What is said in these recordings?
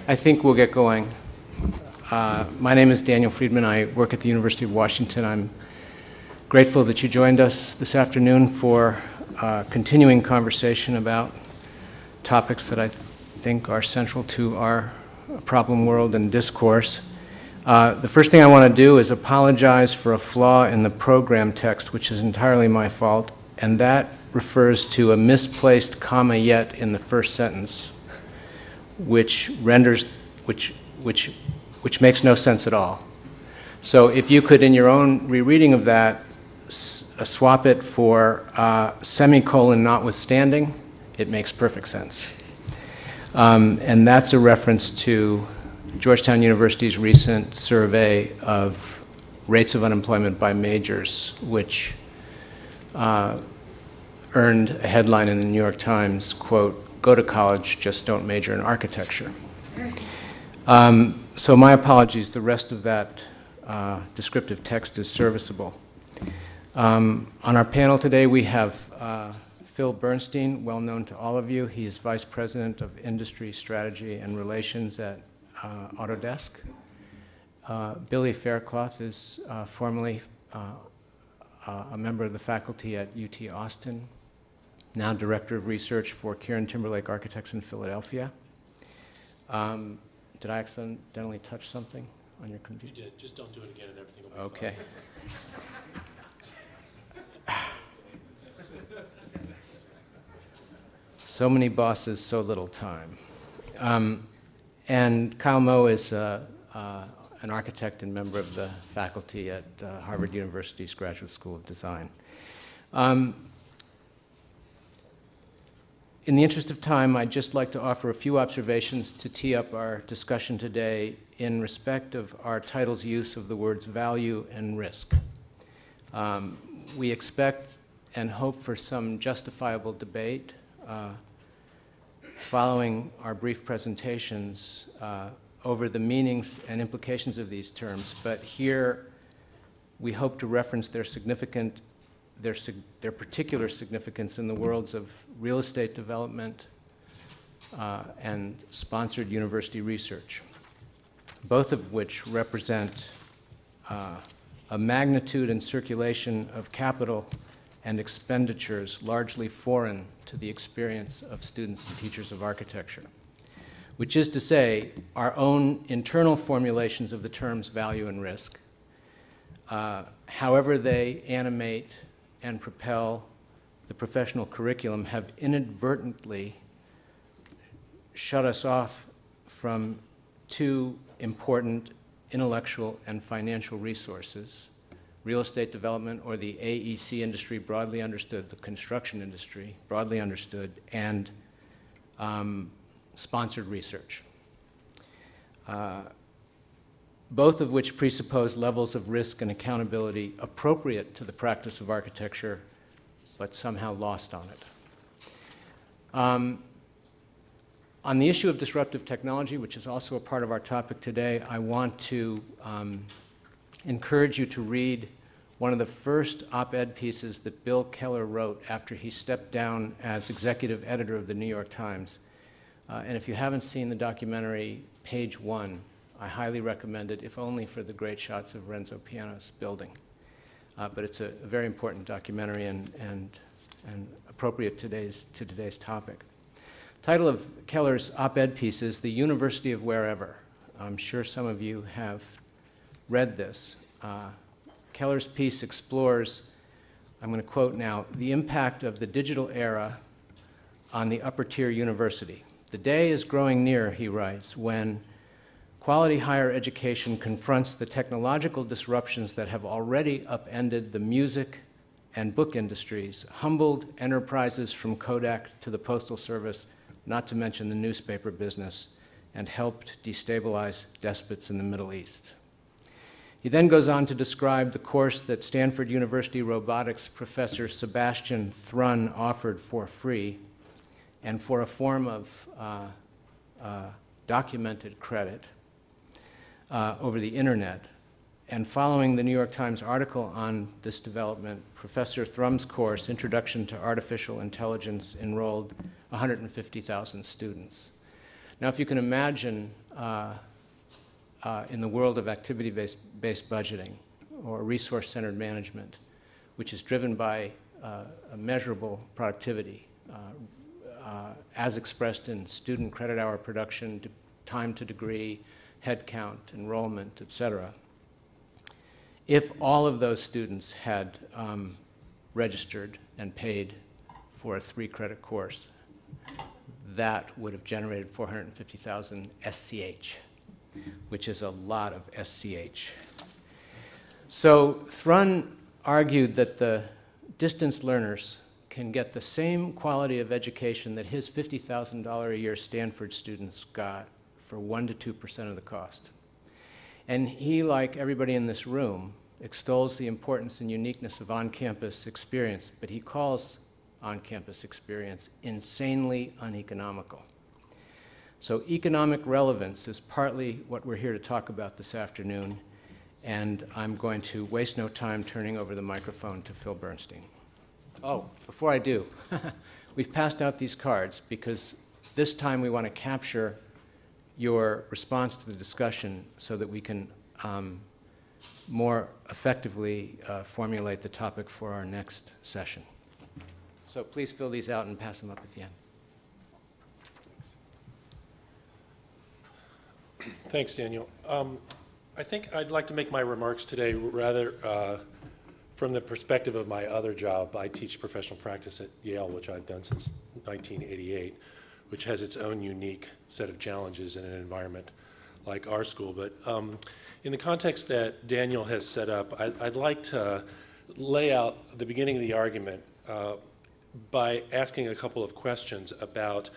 I think we'll get going. My name is Daniel Friedman. I work at the University of Washington. I'm grateful that you joined us this afternoon for a continuing conversation about topics that I think are central to our problem world and discourse. The first thing I want to do is apologize for a flaw in the program text, which is entirely my fault, and that refers to a misplaced comma yet in the first sentence, which makes no sense at all. So if you could, in your own rereading of that, swap it for semicolon notwithstanding, it makes perfect sense. And that's a reference to Georgetown University's recent survey of rates of unemployment by majors, which earned a headline in the New York Times, quote, "Go to college, just don't major in architecture." So my apologies, the rest of that descriptive text is serviceable. On our panel today we have Phil Bernstein, well known to all of you. He is Vice President of Industry Strategy and Relations at Autodesk. Billie Faircloth is formerly a member of the faculty at UT Austin, now Director of Research for KieranTimberlake Architects in Philadelphia. Did I accidentally touch something on your computer? You did. Just don't do it again and everything will be okay. So many bosses, so little time. And Kyle Moe is an architect and member of the faculty at Harvard University's Graduate School of Design. In the interest of time, I'd just like to offer a few observations to tee up our discussion today in respect of our title's use of the words value and risk. We expect and hope for some justifiable debate following our brief presentations over the meanings and implications of these terms, but here we hope to reference their particular significance in the worlds of real estate development and sponsored university research, both of which represent a magnitude and circulation of capital and expenditures largely foreign to the experience of students and teachers of architecture, which is to say, our own internal formulations of the terms value and risk, however they animate and propel the professional curriculum, have inadvertently shut us off from two important intellectual and financial resources: real estate development, or the AEC industry broadly understood, the construction industry broadly understood, and sponsored research, both of which presuppose levels of risk and accountability appropriate to the practice of architecture, but somehow lost on it. On the issue of disruptive technology, which is also a part of our topic today, I want to encourage you to read one of the first op-ed pieces that Bill Keller wrote after he stepped down as executive editor of the New York Times. And if you haven't seen the documentary Page One, I highly recommend it, if only for the great shots of Renzo Piano's building. But it's a very important documentary and appropriate to today's topic. Title of Keller's op-ed piece is "The University of Wherever." I'm sure some of you have read this. Keller's piece explores, I'm going to quote now, "the impact of the digital era on the upper-tier university. The day is growing near," he writes, "when quality higher education confronts the technological disruptions that have already upended the music and book industries, humbled enterprises from Kodak to the Postal Service, not to mention the newspaper business, and helped destabilize despots in the Middle East." He then goes on to describe the course that Stanford University robotics professor Sebastian Thrun offered for free and for a form of documented credit over the internet. And following the New York Times article on this development, Professor Thrum's course, Introduction to Artificial Intelligence, enrolled 150,000 students. Now, if you can imagine in the world of activity-based budgeting or resource-centered management, which is driven by a measurable productivity as expressed in student credit hour production, time to degree, head count, enrollment, et cetera. If all of those students had registered and paid for a 3-credit course, that would have generated 450,000 SCH, which is a lot of SCH. So Thrun argued that the distance learners can get the same quality of education that his $50,000 a year Stanford students got for 1% to 2% of the cost. And he, like everybody in this room, extols the importance and uniqueness of on-campus experience, but he calls on-campus experience insanely uneconomical. So economic relevance is partly what we're here to talk about this afternoon, and I'm going to waste no time turning over the microphone to Phil Bernstein. Oh, before I do, we've passed out these cards because this time we want to capture your response to the discussion so that we can more effectively formulate the topic for our next session. So please fill these out and pass them up at the end. Thanks, Daniel. I think I'd like to make my remarks today rather from the perspective of my other job. I teach professional practice at Yale, which I've done since 1988, which has its own unique set of challenges in an environment like our school. But in the context that Daniel has set up, I'd like to lay out the beginning of the argument by asking a couple of questions about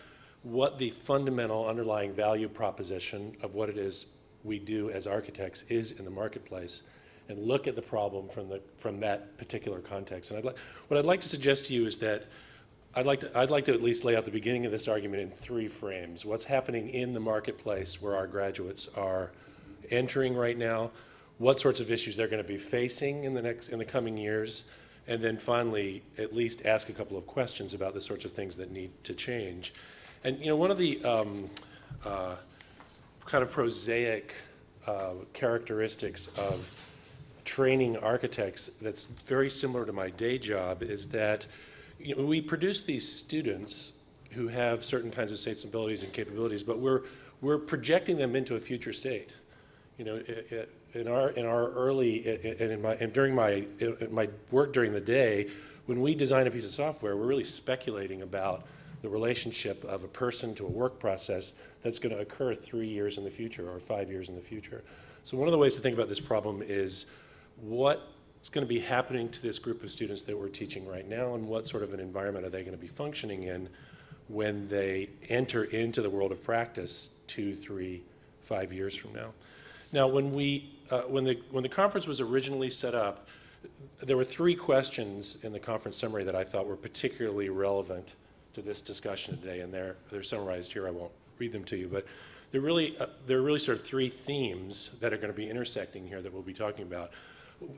what the fundamental underlying value proposition of what it is we do as architects is in the marketplace, and look at the problem from that particular context. And what I'd like to suggest to you is that I'd like to at least lay out the beginning of this argument in 3 frames. What's happening in the marketplace where our graduates are entering right now, what sorts of issues they're going to be facing in the coming years, and then finally at least ask a couple of questions about the sorts of things that need to change. And you know, one of the kind of prosaic characteristics of training architects that's very similar to my day job is that we produce these students who have certain kinds of sensibilities and capabilities, but we're projecting them into a future state. You know, in our early and during my work during the day, when we design a piece of software, we're really speculating about the relationship of a person to a work process that's going to occur 3 years in the future or 5 years in the future. So one of the ways to think about this problem is what's going to be happening to this group of students that we're teaching right now, and what sort of an environment are they going to be functioning in when they enter into the world of practice 2, 3, 5 years from now. Now, when the conference was originally set up, there were 3 questions in the conference summary that I thought were particularly relevant to this discussion today, and they're summarized here. I won't read them to you, but there are really sort of 3 themes that are going to be intersecting here that we'll be talking about.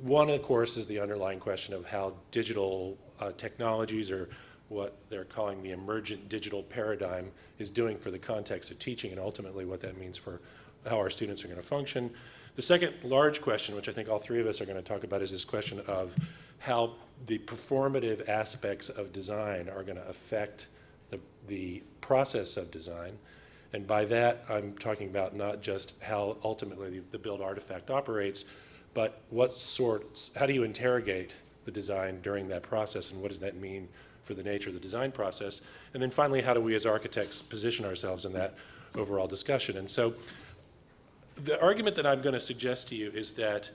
One, of course, is the underlying question of how digital technologies, or what they're calling the emergent digital paradigm, is doing for the context of teaching, and ultimately what that means for how our students are going to function. The second large question, which I think all 3 of us are going to talk about, is this question of how the performative aspects of design are going to affect the process of design. And by that, I'm talking about not just how ultimately the build artifact operates, but how do you interrogate the design during that process, and what does that mean for the nature of the design process? And then finally, how do we as architects position ourselves in that overall discussion? And so the argument that I'm going to suggest to you is that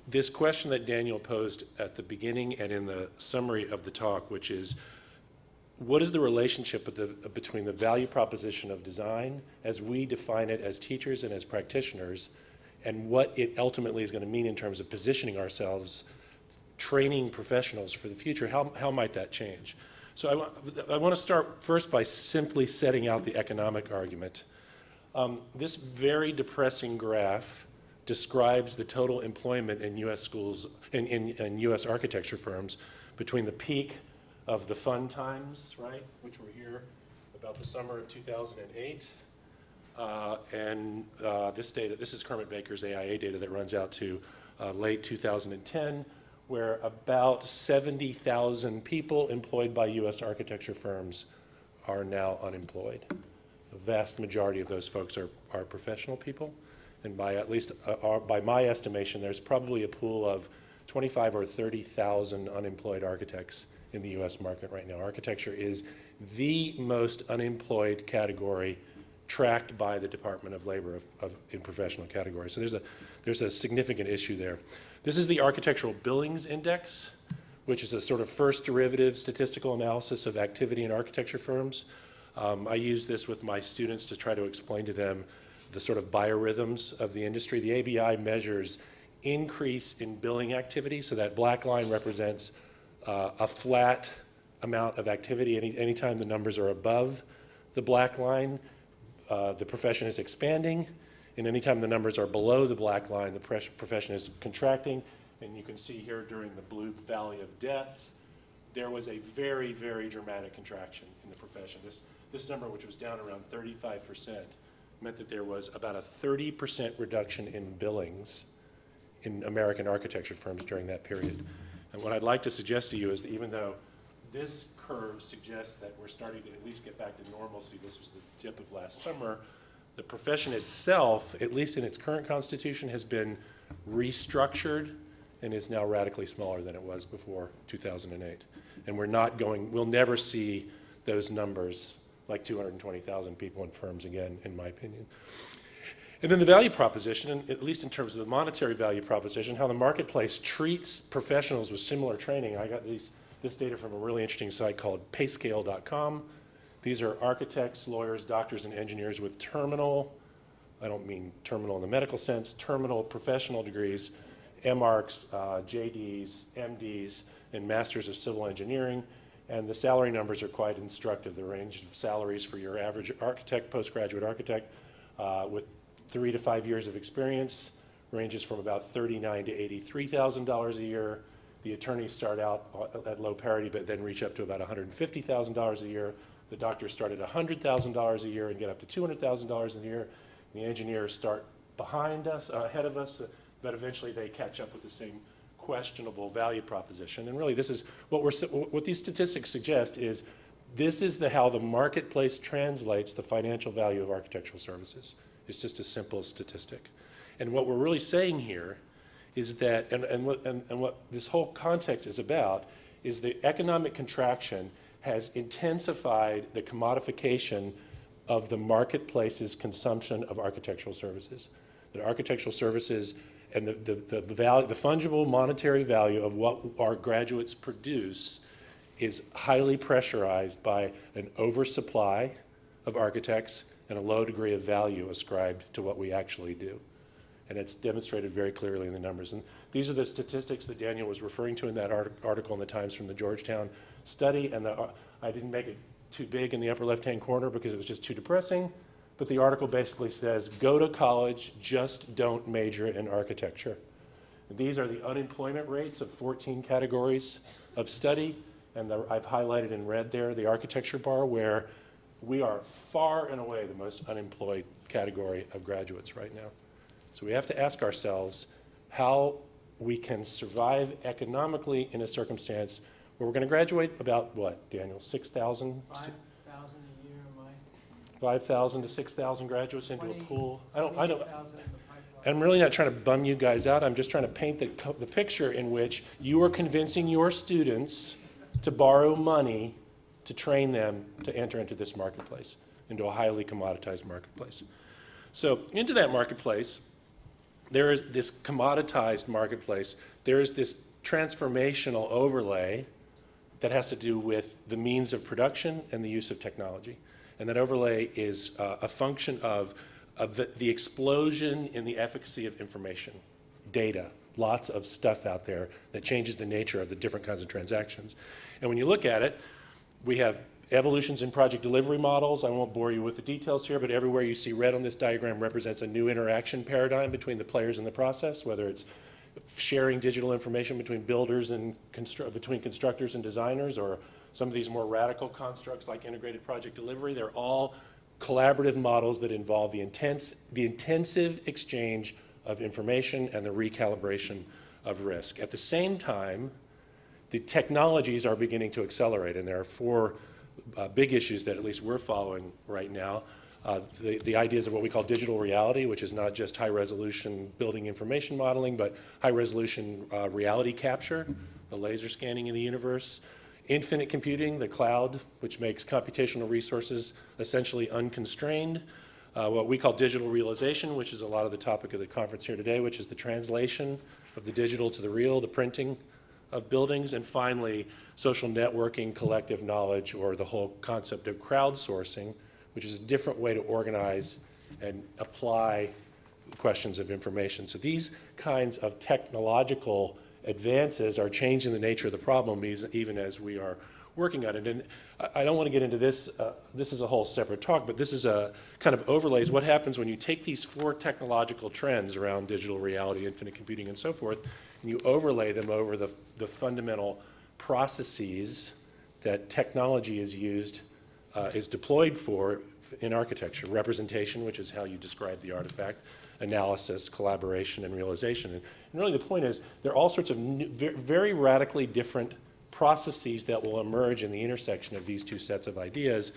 this question that Daniel posed at the beginning and in the summary of the talk, which is, what is the relationship between the value proposition of design as we define it as teachers and as practitioners, and what it ultimately is going to mean in terms of positioning ourselves, training professionals for the future? How might that change? So I want to start first by simply setting out the economic argument. This very depressing graph describes the total employment in U.S. schools, in U.S. architecture firms, between the peak of the fun times, right, which were here about the summer of 2008, This is Kermit Baker's AIA data that runs out to late 2010, where about 70,000 people employed by U.S. architecture firms are now unemployed. The vast majority of those folks are professional people, and by at least by my estimation, there's probably a pool of 25 or 30,000 unemployed architects in the U.S. market right now. Architecture is the most unemployed category tracked by the Department of Labor in professional categories. So there's a significant issue there. This is the Architectural Billings Index, which is a sort of first derivative statistical analysis of activity in architecture firms. I use this with my students to try to explain to them the sort of biorhythms of the industry. The ABI measures increase in billing activity, so that black line represents a flat amount of activity. Anytime the numbers are above the black line, the profession is expanding, and anytime the numbers are below the black line, the profession is contracting. And you can see here during the blue valley of death, there was a very, very dramatic contraction in the profession. This number, which was down around 35%, meant that there was about a 30% reduction in billings in American architecture firms during that period. And what I'd like to suggest to you is that even though this curve suggests that we're starting to at least get back to normalcy, this was the tip of last summer, the profession itself, at least in its current constitution, has been restructured and is now radically smaller than it was before 2008. And we'll never see those numbers like 220,000 people in firms again, in my opinion. And then the value proposition, and at least in terms of the monetary value proposition, how the marketplace treats professionals with similar training. I got this data from a really interesting site called payscale.com. These are architects, lawyers, doctors, and engineers with terminal, I don't mean terminal in the medical sense, terminal professional degrees, MArchs, JDs, MDs, and Masters of Civil Engineering. And the salary numbers are quite instructive. The range of salaries for your average architect, postgraduate architect, with 3 to 5 years of experience ranges from about $39,000 to $83,000 a year. The attorneys start out at low parity, but then reach up to about $150,000 a year. The doctors start at $100,000 a year and get up to $200,000 a year. The engineers start behind us, ahead of us, but eventually they catch up with the same questionable value proposition. And really, this is what these statistics suggest is this is how the marketplace translates the financial value of architectural services. It's just a simple statistic. And what we're really saying here is that, and what this whole context is about, is the economic contraction has intensified the commodification of the marketplace's consumption of architectural services. That architectural services and the fungible monetary value of what our graduates produce is highly pressurized by an oversupply of architects and a low degree of value ascribed to what we actually do. And it's demonstrated very clearly in the numbers. And these are the statistics that Daniel was referring to in that article in the Times from the Georgetown study. And I didn't make it too big in the upper left-hand corner because it was just too depressing. But the article basically says, go to college, just don't major in architecture. And these are the unemployment rates of 14 categories of study. And I've highlighted in red there the architecture bar, where we are far and away the most unemployed category of graduates right now. So we have to ask ourselves how we can survive economically in a circumstance where we're going to graduate about what, Daniel, 6,000? 5,000 a year, Mike. 5,000 to 6,000 graduates into a pool. I don't. I'm I'm really not trying to bum you guys out. I'm just trying to paint the picture in which you are convincing your students to borrow money to train them to enter into this marketplace, into a highly commoditized marketplace. So into that marketplace, there is this commoditized marketplace. There is this transformational overlay that has to do with the means of production and the use of technology. And that overlay is a function of the explosion in the efficacy of information, data, lots of stuff out there that changes the nature of the different kinds of transactions. And when you look at it, we have evolutions in project delivery models. I won't bore you with the details here, but everywhere you see red on this diagram represents a new interaction paradigm between the players in the process, whether it's sharing digital information between builders and between constructors and designers, or some of these more radical constructs like integrated project delivery. They're all collaborative models that involve the intensive exchange of information and the recalibration of risk. At the same time, the technologies are beginning to accelerate, and there are four big issues that at least we're following right now. The ideas of what we call digital reality, which is not just high-resolution building information modeling, but high-resolution reality capture, the laser scanning in the universe. Infinite computing, the cloud, which makes computational resources essentially unconstrained. What we call digital realization, which is a lot of the topic of the conference here today, which is the translation of the digital to the real, the printing of buildings. And finally, social networking, collective knowledge, or the whole concept of crowdsourcing, which is a different way to organize and apply questions of information. So these kinds of technological advances are changing the nature of the problem even as we are working on it. And I don't want to get into this. This is a whole separate talk, but this is a kind of overlays what happens when you take these four technological trends around digital reality, infinite computing, and so forth, and you overlay them over the fundamental processes that technology is deployed for in architecture. Representation, which is how you describe the artifact, analysis, collaboration, and realization. And really the point is there are all sorts of very radically different processes that will emerge in the intersection of these two sets of ideas,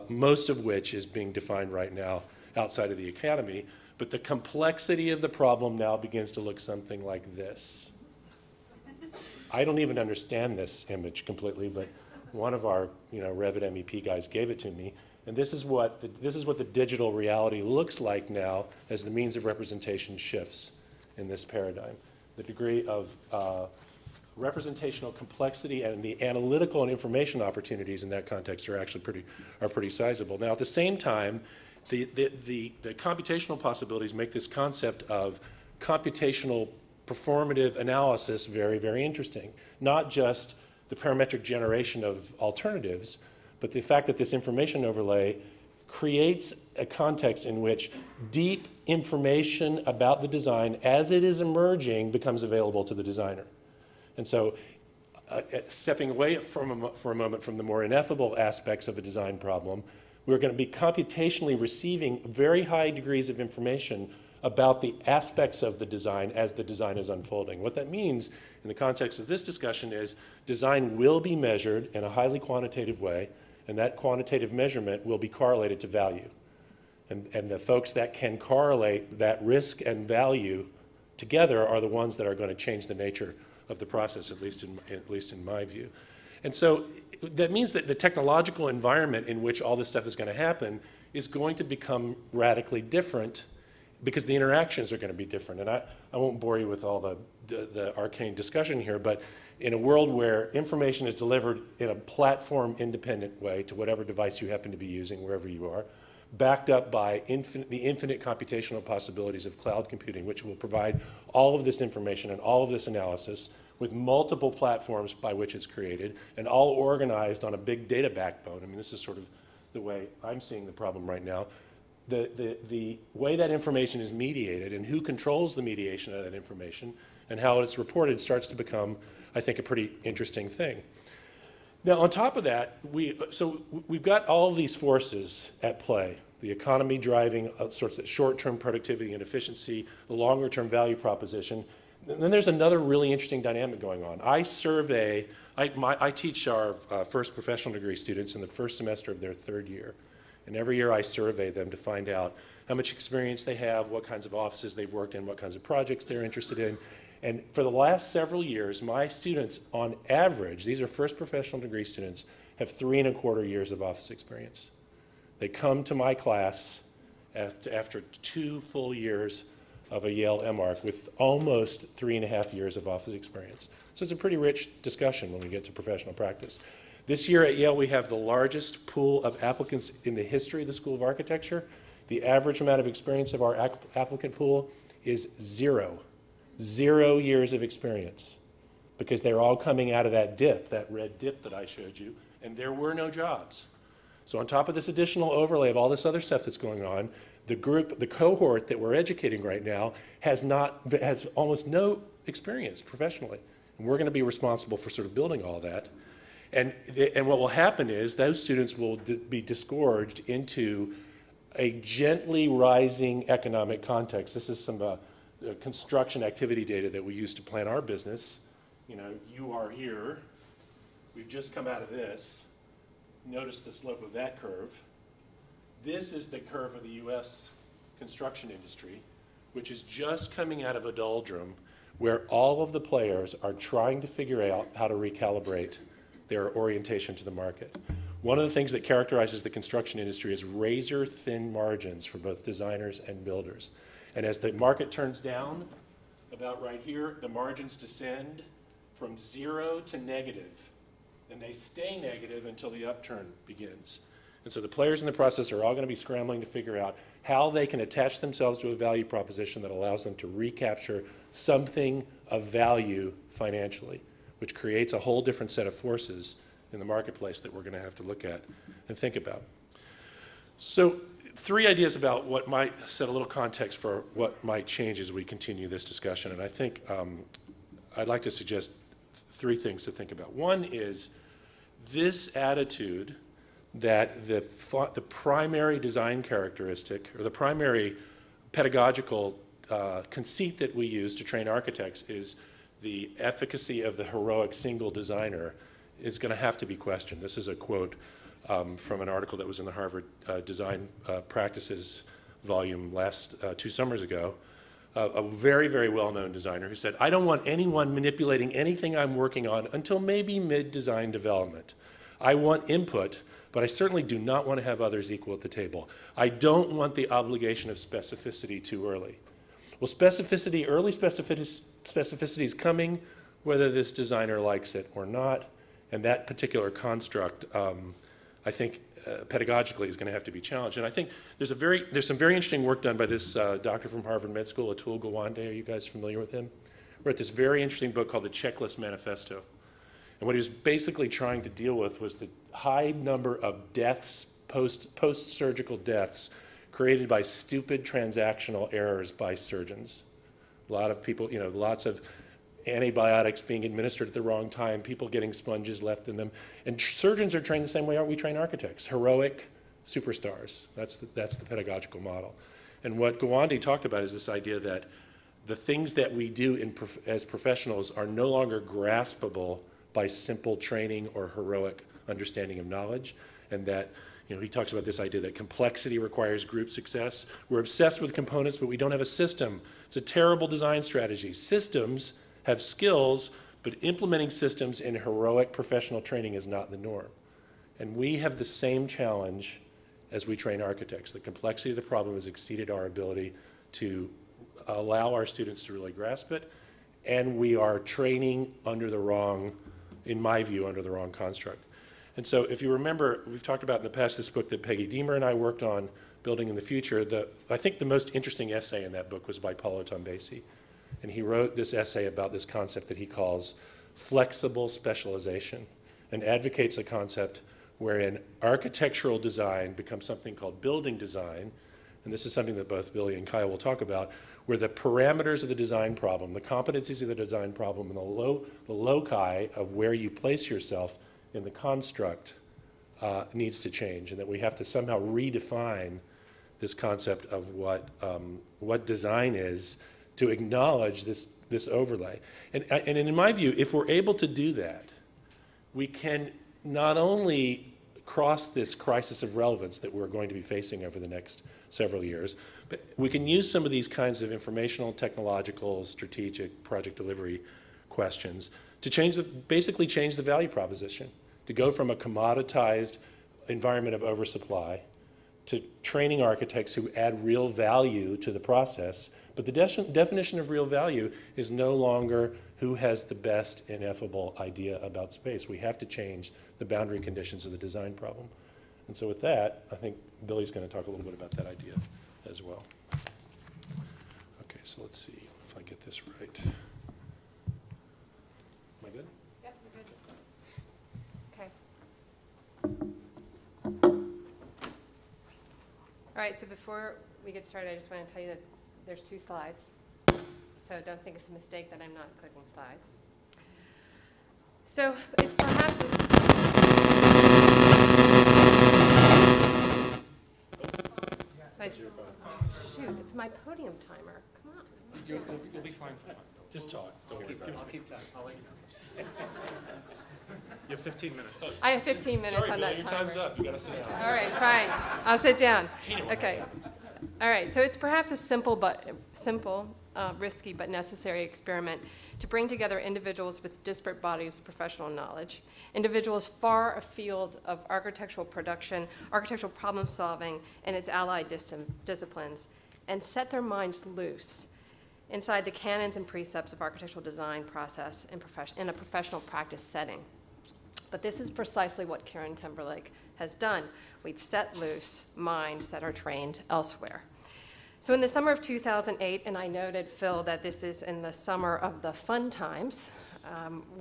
most of which is being defined right now outside of the academy. But the complexity of the problem now begins to look something like this. I don't even understand this image completely, but one of our Revit MEP guys gave it to me. And this is what the digital reality looks like now as the means of representation shifts in this paradigm. The degree of representational complexity and the analytical and information opportunities in that context are actually pretty sizable. Now, at the same time, the computational possibilities make this concept of computational performative analysis very, very interesting. Not just the parametric generation of alternatives, but the fact that this information overlay creates a context in which deep information about the design as it is emerging becomes available to the designer. And so stepping away for a moment from the more ineffable aspects of a design problem, we're going to be computationally receiving very high degrees of information about the aspects of the design as the design is unfolding. What that means in the context of this discussion is design will be measured in a highly quantitative way, and that quantitative measurement will be correlated to value. And the folks that can correlate that risk and value together are the ones that are going to change the nature of the process, at least in my view. And so that means that the technological environment in which all this stuff is going to happen is going to become radically different because the interactions are going to be different. And I won't bore you with all the arcane discussion here, but in a world where information is delivered in a platform-independent way to whatever device you happen to be using, wherever you are, backed up by the infinite computational possibilities of cloud computing, which will provide all of this information and all of this analysis with multiple platforms by which it's created, and all organized on a big data backbone. I mean, this is sort of the way I'm seeing the problem right now. The way that information is mediated and who controls the mediation of that information and how it's reported starts to become, I think, a pretty interesting thing. Now, on top of that, we've got all of these forces at play. The economy driving sorts of short-term productivity and efficiency, the longer-term value proposition. And then there's another really interesting dynamic going on. I teach our first professional degree students in the first semester of their third year. And every year I survey them to find out how much experience they have, what kinds of offices they've worked in, what kinds of projects they're interested in. And for the last several years, my students, on average, these are first professional degree students, have 3¼ years of office experience. They come to my class after 2 full years of a Yale MArch with almost 3½ years of office experience. So it's a pretty rich discussion when we get to professional practice. This year at Yale, we have the largest pool of applicants in the history of the School of Architecture. The average amount of experience of our applicant pool is 0. 0 years of experience, because they're all coming out of that dip, that red dip that I showed you, and there were no jobs. So on top of this additional overlay of all this other stuff that's going on, the cohort that we're educating right now has almost no experience professionally. And we're going to be responsible for sort of building all that. And what will happen is those students will be disgorged into a gently rising economic context. This is some construction activity data that we use to plan our business. You know, you are here. We've just come out of this. Notice the slope of that curve. This is the curve of the US construction industry, which is just coming out of a doldrum where all of the players are trying to figure out how to recalibrate their orientation to the market. One of the things that characterizes the construction industry is razor-thin margins for both designers and builders. And as the market turns down, about right here, the margins descend from 0 to negative, and they stay negative until the upturn begins. And so the players in the process are all going to be scrambling to figure out how they can attach themselves to a value proposition that allows them to recapture something of value financially, which creates a whole different set of forces in the marketplace that we're going to have to look at and think about. So 3 ideas about what might set a little context for what might change as we continue this discussion. And I think I'd like to suggest 3 things to think about. One is this attitude that the primary design characteristic or the primary pedagogical conceit that we use to train architects is the efficacy of the heroic single designer is going to have to be questioned. This is a quote from an article that was in the Harvard Design Practices volume 2 summers ago. A very, very well-known designer who said, I don't want anyone manipulating anything I'm working on until maybe mid-design development. I want input, but I certainly do not want to have others equal at the table. I don't want the obligation of specificity too early. Well, specificity, early specificity is coming whether this designer likes it or not, and that particular construct, I think, pedagogically is going to have to be challenged. And I think there's some very interesting work done by this doctor from Harvard Med School, Atul Gawande. Are you guys familiar with him? He wrote this very interesting book called the Checklist Manifesto. And what he was basically trying to deal with was the high number of deaths, post-surgical deaths, created by stupid transactional errors by surgeons. A lot of people, lots of antibiotics being administered at the wrong time, people getting sponges left in them. And surgeons are trained the same way we train architects, heroic superstars. That's the pedagogical model. And what Gawande talked about is this idea that the things that we do as professionals are no longer graspable by simple training or heroic understanding of knowledge, and that he talks about this idea that complexity requires group success. We're obsessed with components, but we don't have a system. It's a terrible design strategy. Systems have skills, but implementing systems in heroic professional training is not the norm. And we have the same challenge as we train architects. The complexity of the problem has exceeded our ability to allow our students to really grasp it, and we are training under the wrong, in my view, under the wrong construct. And so if you remember, we've talked about in the past this book that Peggy Deemer and I worked on, Building in the Future. I think the most interesting essay in that book was by Paulo Tombesi. And he wrote this essay about this concept that he calls flexible specialization, and advocates a concept wherein architectural design becomes something called building design. And this is something that both Billie and Kiel will talk about, where the parameters of the design problem, the competencies of the design problem, and the loci of where you place yourself in the construct needs to change, and that we have to somehow redefine this concept of what design is to acknowledge this overlay. And in my view, if we're able to do that, we can not only cross this crisis of relevance that we're going to be facing over the next several years, but we can use some of these kinds of informational, technological, strategic, project delivery questions to basically change the value proposition, to go from a commoditized environment of oversupply to training architects who add real value to the process. But the definition of real value is no longer who has the best ineffable idea about space. We have to change the boundary conditions of the design problem. And so with that, I think Billie's going to talk a little bit about that idea as well. Okay, so let's see if I get this right. Am I good? Yep, you're good. Okay. All right, so before we get started, I just want to tell you that there's 2 slides. So don't think it's a mistake that I'm not clicking slides. So it's perhaps Shoot, it's my podium timer. Come on. You'll be fine. Just talk. Don't worry about it. I'll keep time. I'll let you know. You have 15 minutes. I have 15 minutes Sorry, on Billie, that your timer. time's up. You gotta sit down. All right, fine. I'll sit down. Hate it when Okay. that happens. All right, so it's perhaps a simple, risky but necessary experiment to bring together individuals with disparate bodies of professional knowledge, individuals far afield of architectural production, architectural problem solving, and its allied disciplines, and set their minds loose inside the canons and precepts of architectural design process in a professional practice setting. But this is precisely what KieranTimberlake has done. We've set loose minds that are trained elsewhere. So in the summer of 2008, and I noted, Phil, that this is in the summer of the fun times,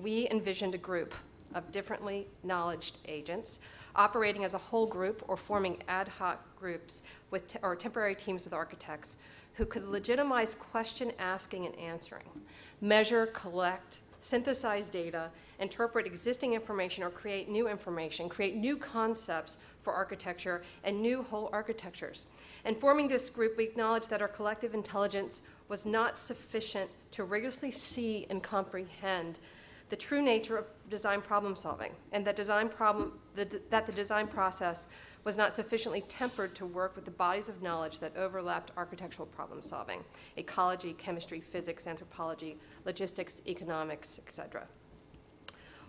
we envisioned a group of differently knowledged agents operating as a whole group or forming ad hoc groups or temporary teams with architects who could legitimize question asking and answering, measure, collect, synthesize data, interpret existing information or create new information, create new concepts for architecture and new whole architectures. And forming this group, we acknowledged that our collective intelligence was not sufficient to rigorously see and comprehend the true nature of design problem solving, and that the design process was not sufficiently tempered to work with the bodies of knowledge that overlapped architectural problem solving: ecology, chemistry, physics, anthropology, logistics, economics, etc.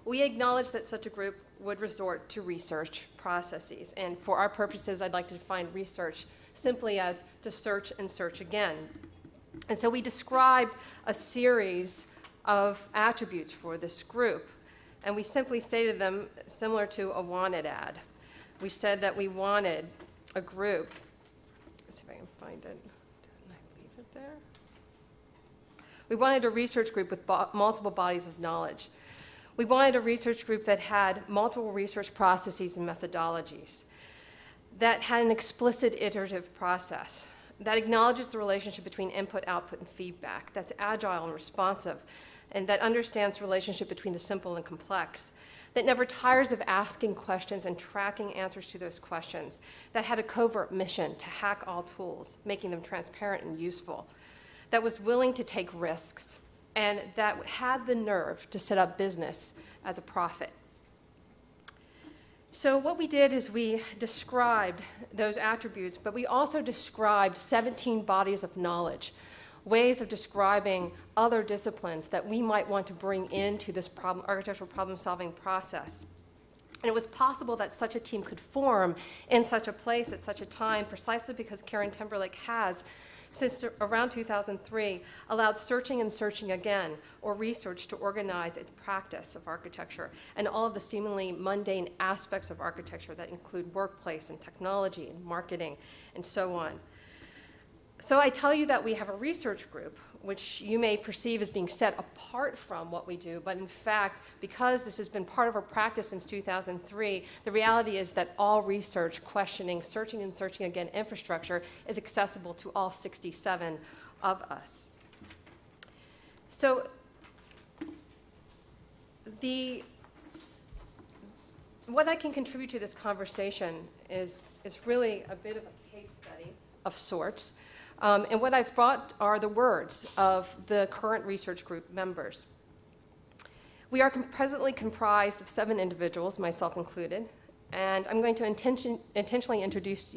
We acknowledge that such a group would resort to research processes, and for our purposes, I'd like to define research simply as to search and search again. And so we described a series of attributes for this group, and we simply stated them similar to a wanted ad. We said that we wanted a group. Let's see if I can find it. Didn't I leave it there? We wanted a research group with multiple bodies of knowledge. We wanted a research group that had multiple research processes and methodologies, that had an explicit iterative process, that acknowledges the relationship between input, output, and feedback, that's agile and responsive, and that understands the relationship between the simple and complex, that never tires of asking questions and tracking answers to those questions, that had a covert mission to hack all tools, making them transparent and useful, that was willing to take risks, and that had the nerve to set up business as a profit. So what we did is we described those attributes, but we also described 17 bodies of knowledge, ways of describing other disciplines that we might want to bring into this architectural problem-solving process. And it was possible that such a team could form in such a place at such a time precisely because KieranTimberlake has, since around 2003, allowed searching and searching again, or research, to organize its practice of architecture and all of the seemingly mundane aspects of architecture that include workplace and technology and marketing and so on. So I tell you that we have a research group, which you may perceive as being set apart from what we do, but in fact, because this has been part of our practice since 2003, the reality is that all research, questioning, searching and searching again infrastructure is accessible to all 67 of us. So what I can contribute to this conversation is really a bit of a case study of sorts. And what I've brought are the words of the current research group members. We are presently comprised of 7 individuals, myself included, and I'm going to intentionally introduce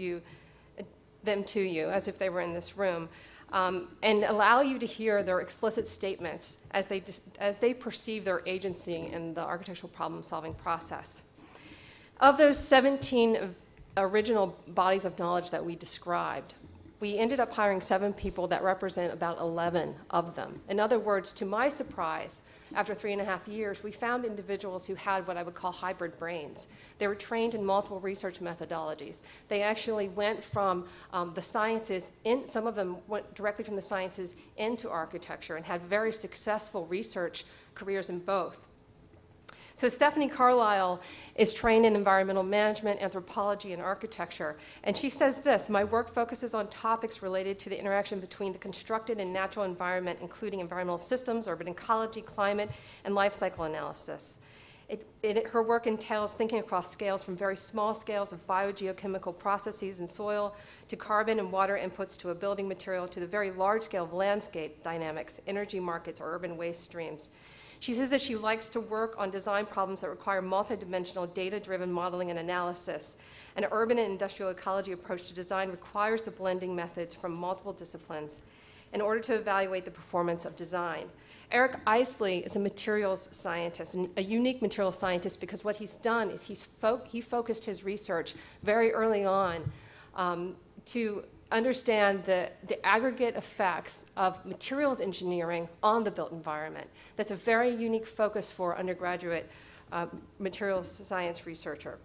them to you as if they were in this room, and allow you to hear their explicit statements as they perceive their agency in the architectural problem-solving process. Of those 17 original bodies of knowledge that we described, we ended up hiring 7 people that represent about 11 of them. In other words, to my surprise, after 3.5 years, we found individuals who had what I would call hybrid brains. They were trained in multiple research methodologies. They actually went from the sciences, some of them went directly from the sciences into architecture and had very successful research careers in both. So Stephanie Carlisle is trained in environmental management, anthropology, and architecture. And she says this: my work focuses on topics related to the interaction between the constructed and natural environment, including environmental systems, urban ecology, climate, and life cycle analysis. Her work entails thinking across scales from very small scales of biogeochemical processes in soil to carbon and water inputs to a building material to the very large scale of landscape dynamics, energy markets, or urban waste streams. She says that she likes to work on design problems that require multidimensional data-driven modeling and analysis. An urban and industrial ecology approach to design requires the blending methods from multiple disciplines in order to evaluate the performance of design. Eric Isley is a materials scientist, and a unique materials scientist, because what he's done is he focused his research very early on to understand the aggregate effects of materials engineering on the built environment. That's a very unique focus for undergraduate materials science researcher.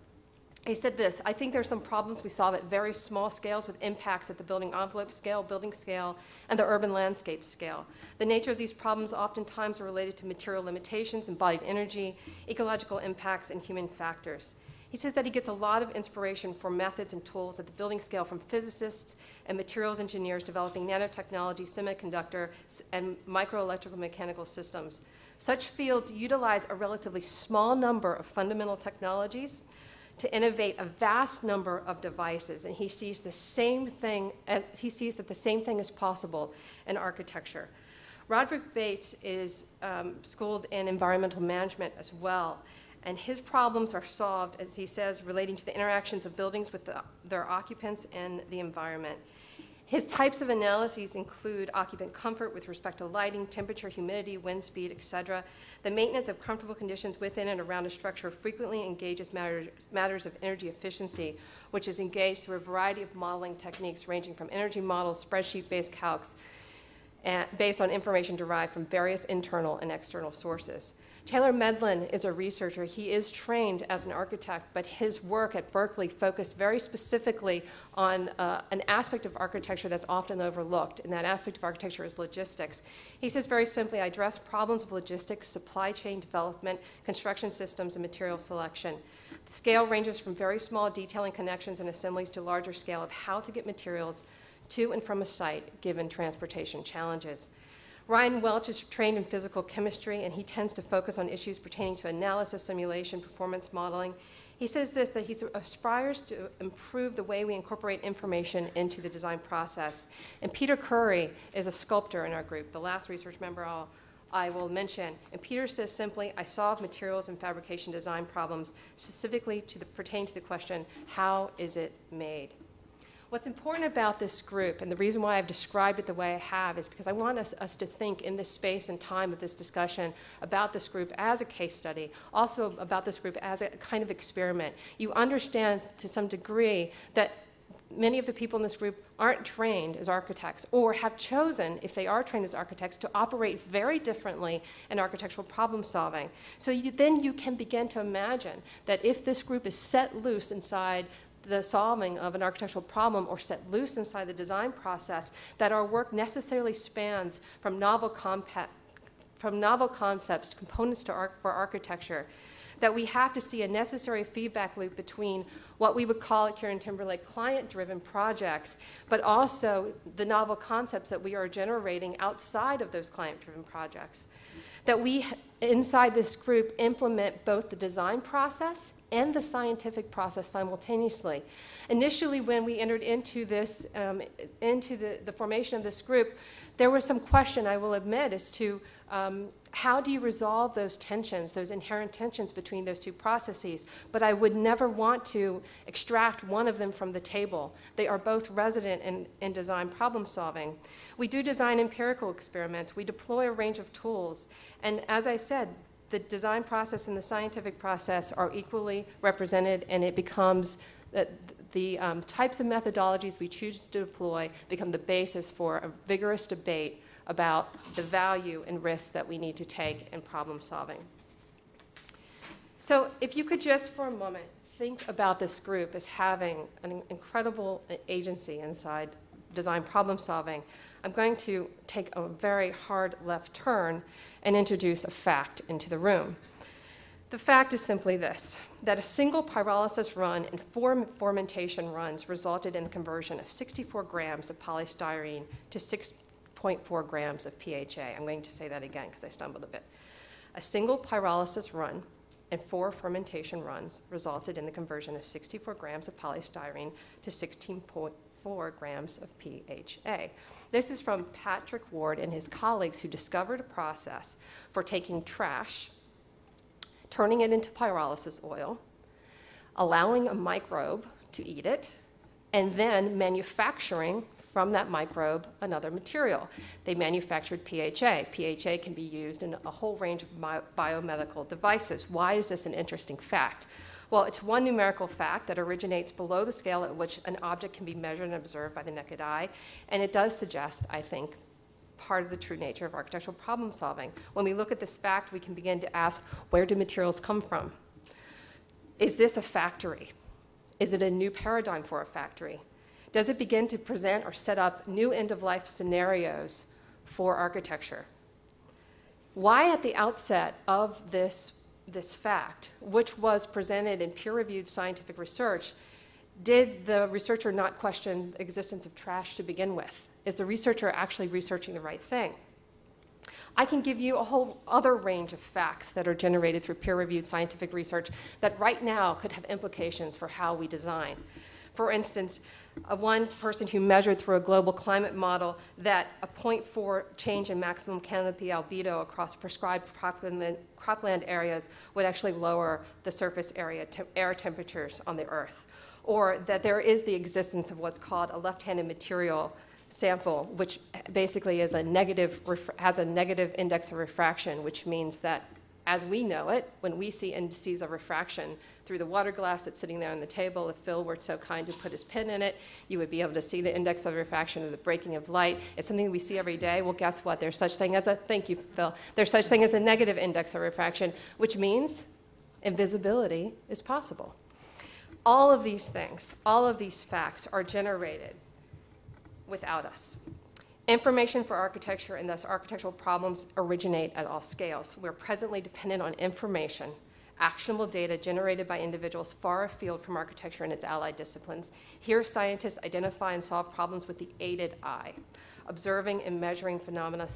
He said this: I think there are some problems we solve at very small scales with impacts at the building envelope scale, building scale, and the urban landscape scale. The nature of these problems oftentimes are related to material limitations, embodied energy, ecological impacts, and human factors. He says that he gets a lot of inspiration for methods and tools at the building scale from physicists and materials engineers developing nanotechnology, semiconductor, and microelectrical mechanical systems. Such fields utilize a relatively small number of fundamental technologies to innovate a vast number of devices, and he sees the same thing. He sees that the same thing is possible in architecture. Roderick Bates is schooled in environmental management as well, and his problems are solved, as he says, relating to the interactions of buildings with their occupants and the environment. His types of analyses include occupant comfort with respect to lighting, temperature, humidity, wind speed, etc. The maintenance of comfortable conditions within and around a structure frequently engages matters of energy efficiency, which is engaged through a variety of modeling techniques ranging from energy models, spreadsheet-based calcs, based on information derived from various internal and external sources. Taylor Medlin is a researcher. He is trained as an architect, but his work at Berkeley focused very specifically on an aspect of architecture that's often overlooked, and that aspect of architecture is logistics. He says very simply, I address problems of logistics, supply chain development, construction systems, and material selection. The scale ranges from very small detailing connections and assemblies to larger scale of how to get materials to and from a site given transportation challenges. Ryan Welch is trained in physical chemistry, and he tends to focus on issues pertaining to analysis, simulation, performance modeling. He says this, that he aspires to improve the way we incorporate information into the design process. And Peter Curry is a sculptor in our group, the last research member I will mention. And Peter says simply, I solve materials and fabrication design problems specifically pertaining to the question, how is it made? What's important about this group, and the reason why I've described it the way I have, is because I want us to think in this space and time of this discussion about this group as a case study, also about this group as a kind of experiment. You understand to some degree that many of the people in this group aren't trained as architects, or have chosen, if they are trained as architects, to operate very differently in architectural problem solving. So then you can begin to imagine that if this group is set loose inside the solving of an architectural problem or set loose inside the design process, that our work necessarily spans from novel concepts, components for architecture, that we have to see a necessary feedback loop between what we would call at KieranTimberlake client-driven projects, but also the novel concepts that we are generating outside of those client-driven projects. That we, inside this group, implement both the design process and the scientific process simultaneously. Initially, when we entered into this, into the formation of this group, there was some question, I will admit, as to how do you resolve those tensions, those inherent tensions between those two processes? But I would never want to extract one of them from the table. They are both resident in design problem solving. We do design empirical experiments. We deploy a range of tools. And as I said, the design process and the scientific process are equally represented, and it becomes the types of methodologies we choose to deploy become the basis for a vigorous debate about the value and risks that we need to take in problem solving. So if you could just for a moment think about this group as having an incredible agency inside design problem solving, I'm going to take a very hard left turn and introduce a fact into the room. The fact is simply this, that a single pyrolysis run and 4 fermentation runs resulted in the conversion of 64 grams of polystyrene to 6.4 grams of PHA. I'm going to say that again because I stumbled a bit. A single pyrolysis run and 4 fermentation runs resulted in the conversion of 64 grams of polystyrene to 16.4 grams of PHA. This is from Patrick Ward and his colleagues who discovered a process for taking trash, turning it into pyrolysis oil, allowing a microbe to eat it, and then manufacturing from that microbe another material. They manufactured PHA. PHA can be used in a whole range of biomedical devices. Why is this an interesting fact? Well, it's one numerical fact that originates below the scale at which an object can be measured and observed by the naked eye, and it does suggest, I think, part of the true nature of architectural problem solving. When we look at this fact, we can begin to ask, where do materials come from? Is this a factory? Is it a new paradigm for a factory? Does it begin to present or set up new end-of-life scenarios for architecture? Why at the outset of this fact, which was presented in peer-reviewed scientific research, did the researcher not question the existence of trash to begin with? Is the researcher actually researching the right thing? I can give you a whole other range of facts that are generated through peer-reviewed scientific research that right now could have implications for how we design. For instance, one person who measured through a global climate model that a 0.4 change in maximum canopy albedo across prescribed cropland areas would actually lower the surface area air temperatures on the Earth, or that there is the existence of what's called a left-handed material sample, which basically is has a negative index of refraction, which means that as we know it, when we see indices of refraction through the water glass that's sitting there on the table, if Phil were so kind to put his pen in it, you would be able to see the index of refraction or the breaking of light. It's something we see every day. Well, guess what? There's such thing as a, thank you, Phil, there's such thing as a negative index of refraction, which means invisibility is possible. All of these things, all of these facts are generated without us. Information for architecture and thus architectural problems originate at all scales. We're presently dependent on information, actionable data generated by individuals far afield from architecture and its allied disciplines. Here, scientists identify and solve problems with the aided eye, observing and measuring phenomena,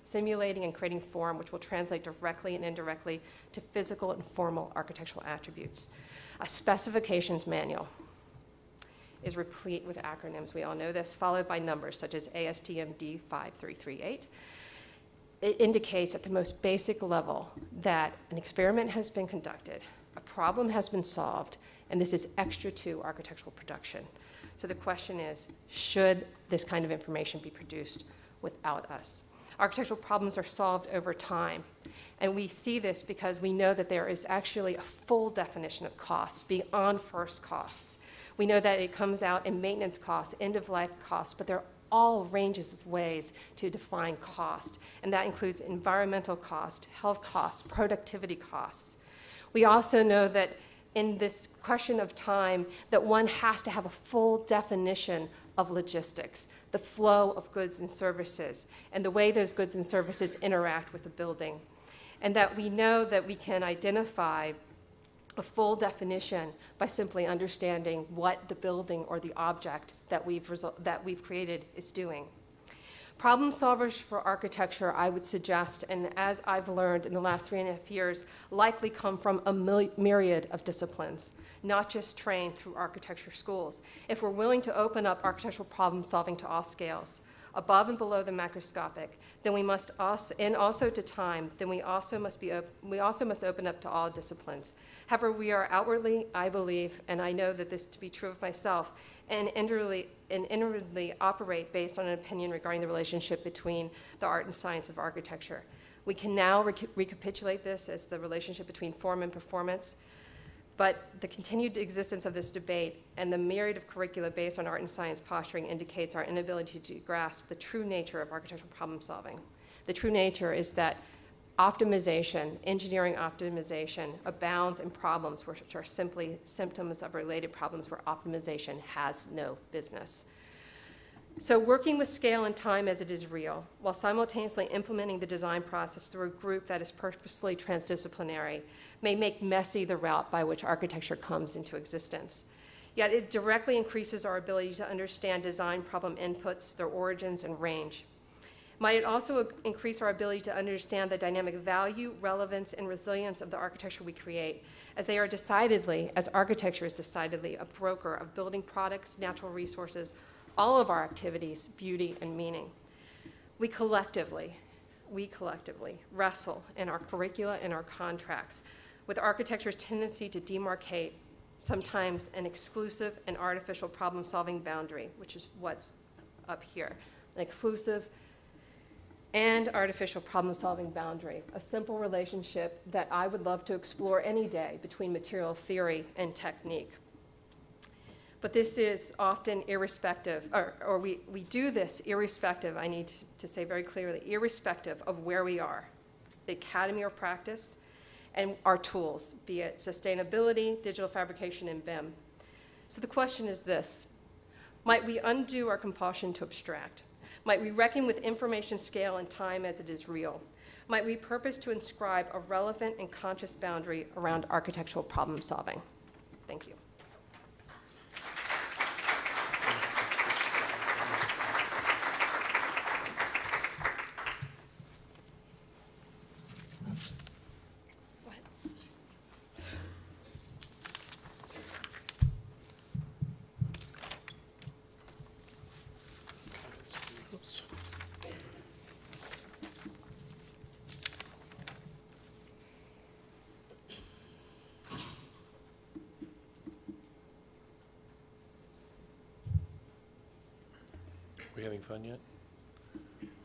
simulating and creating form, which will translate directly and indirectly to physical and formal architectural attributes. A specifications manual is replete with acronyms, we all know this, followed by numbers such as ASTM D5338. It indicates at the most basic level that an experiment has been conducted, a problem has been solved, and this is extra to architectural production. So the question is, should this kind of information be produced without us? Architectural problems are solved over time, and we see this because we know that there is actually a full definition of costs beyond first costs. We know that it comes out in maintenance costs, end-of-life costs, but there are all ranges of ways to define cost, and that includes environmental cost, health costs, productivity costs. We also know that in this question of time that one has to have a full definition of logistics, the flow of goods and services, and the way those goods and services interact with the building. And that we know that we can identify a full definition by simply understanding what the building or the object that we've created is doing. Problem solvers for architecture, I would suggest, and as I've learned in the last 3.5 years, likely come from a myriad of disciplines, not just trained through architecture schools. If we're willing to open up architectural problem solving to all scales, above and below the macroscopic, then we must also, and also to time, then we also must open up to all disciplines. However, we are outwardly, I believe, and I know that this to be true of myself, and inwardly operate based on an opinion regarding the relationship between the art and science of architecture. We can now recapitulate this as the relationship between form and performance, but the continued existence of this debate and the myriad of curricula based on art and science posturing indicates our inability to grasp the true nature of architectural problem solving. The true nature is that optimization, engineering optimization, abounds in problems which are simply symptoms of related problems where optimization has no business. So working with scale and time as it is real, while simultaneously implementing the design process through a group that is purposely transdisciplinary, may make messy the route by which architecture comes into existence. Yet it directly increases our ability to understand design problem inputs, their origins and range. Might it also increase our ability to understand the dynamic value, relevance, and resilience of the architecture we create, as they are decidedly, as architecture is decidedly a broker of building products, natural resources, all of our activities, beauty, and meaning. We collectively wrestle in our curricula and our contracts with architecture's tendency to demarcate sometimes an exclusive and artificial problem-solving boundary, which is what's up here, an exclusive and artificial problem-solving boundary, a simple relationship that I would love to explore any day between material theory and technique. But this is often irrespective, or we do this irrespective, I need to say very clearly, irrespective of where we are, the academy or practice, and our tools, be it sustainability, digital fabrication, and BIM. So the question is this: might we undo our compulsion to abstract? Might we reckon with information scale and time as it is real? Might we purpose to inscribe a relevant and conscious boundary around architectural problem solving? Thank you. We having fun yet?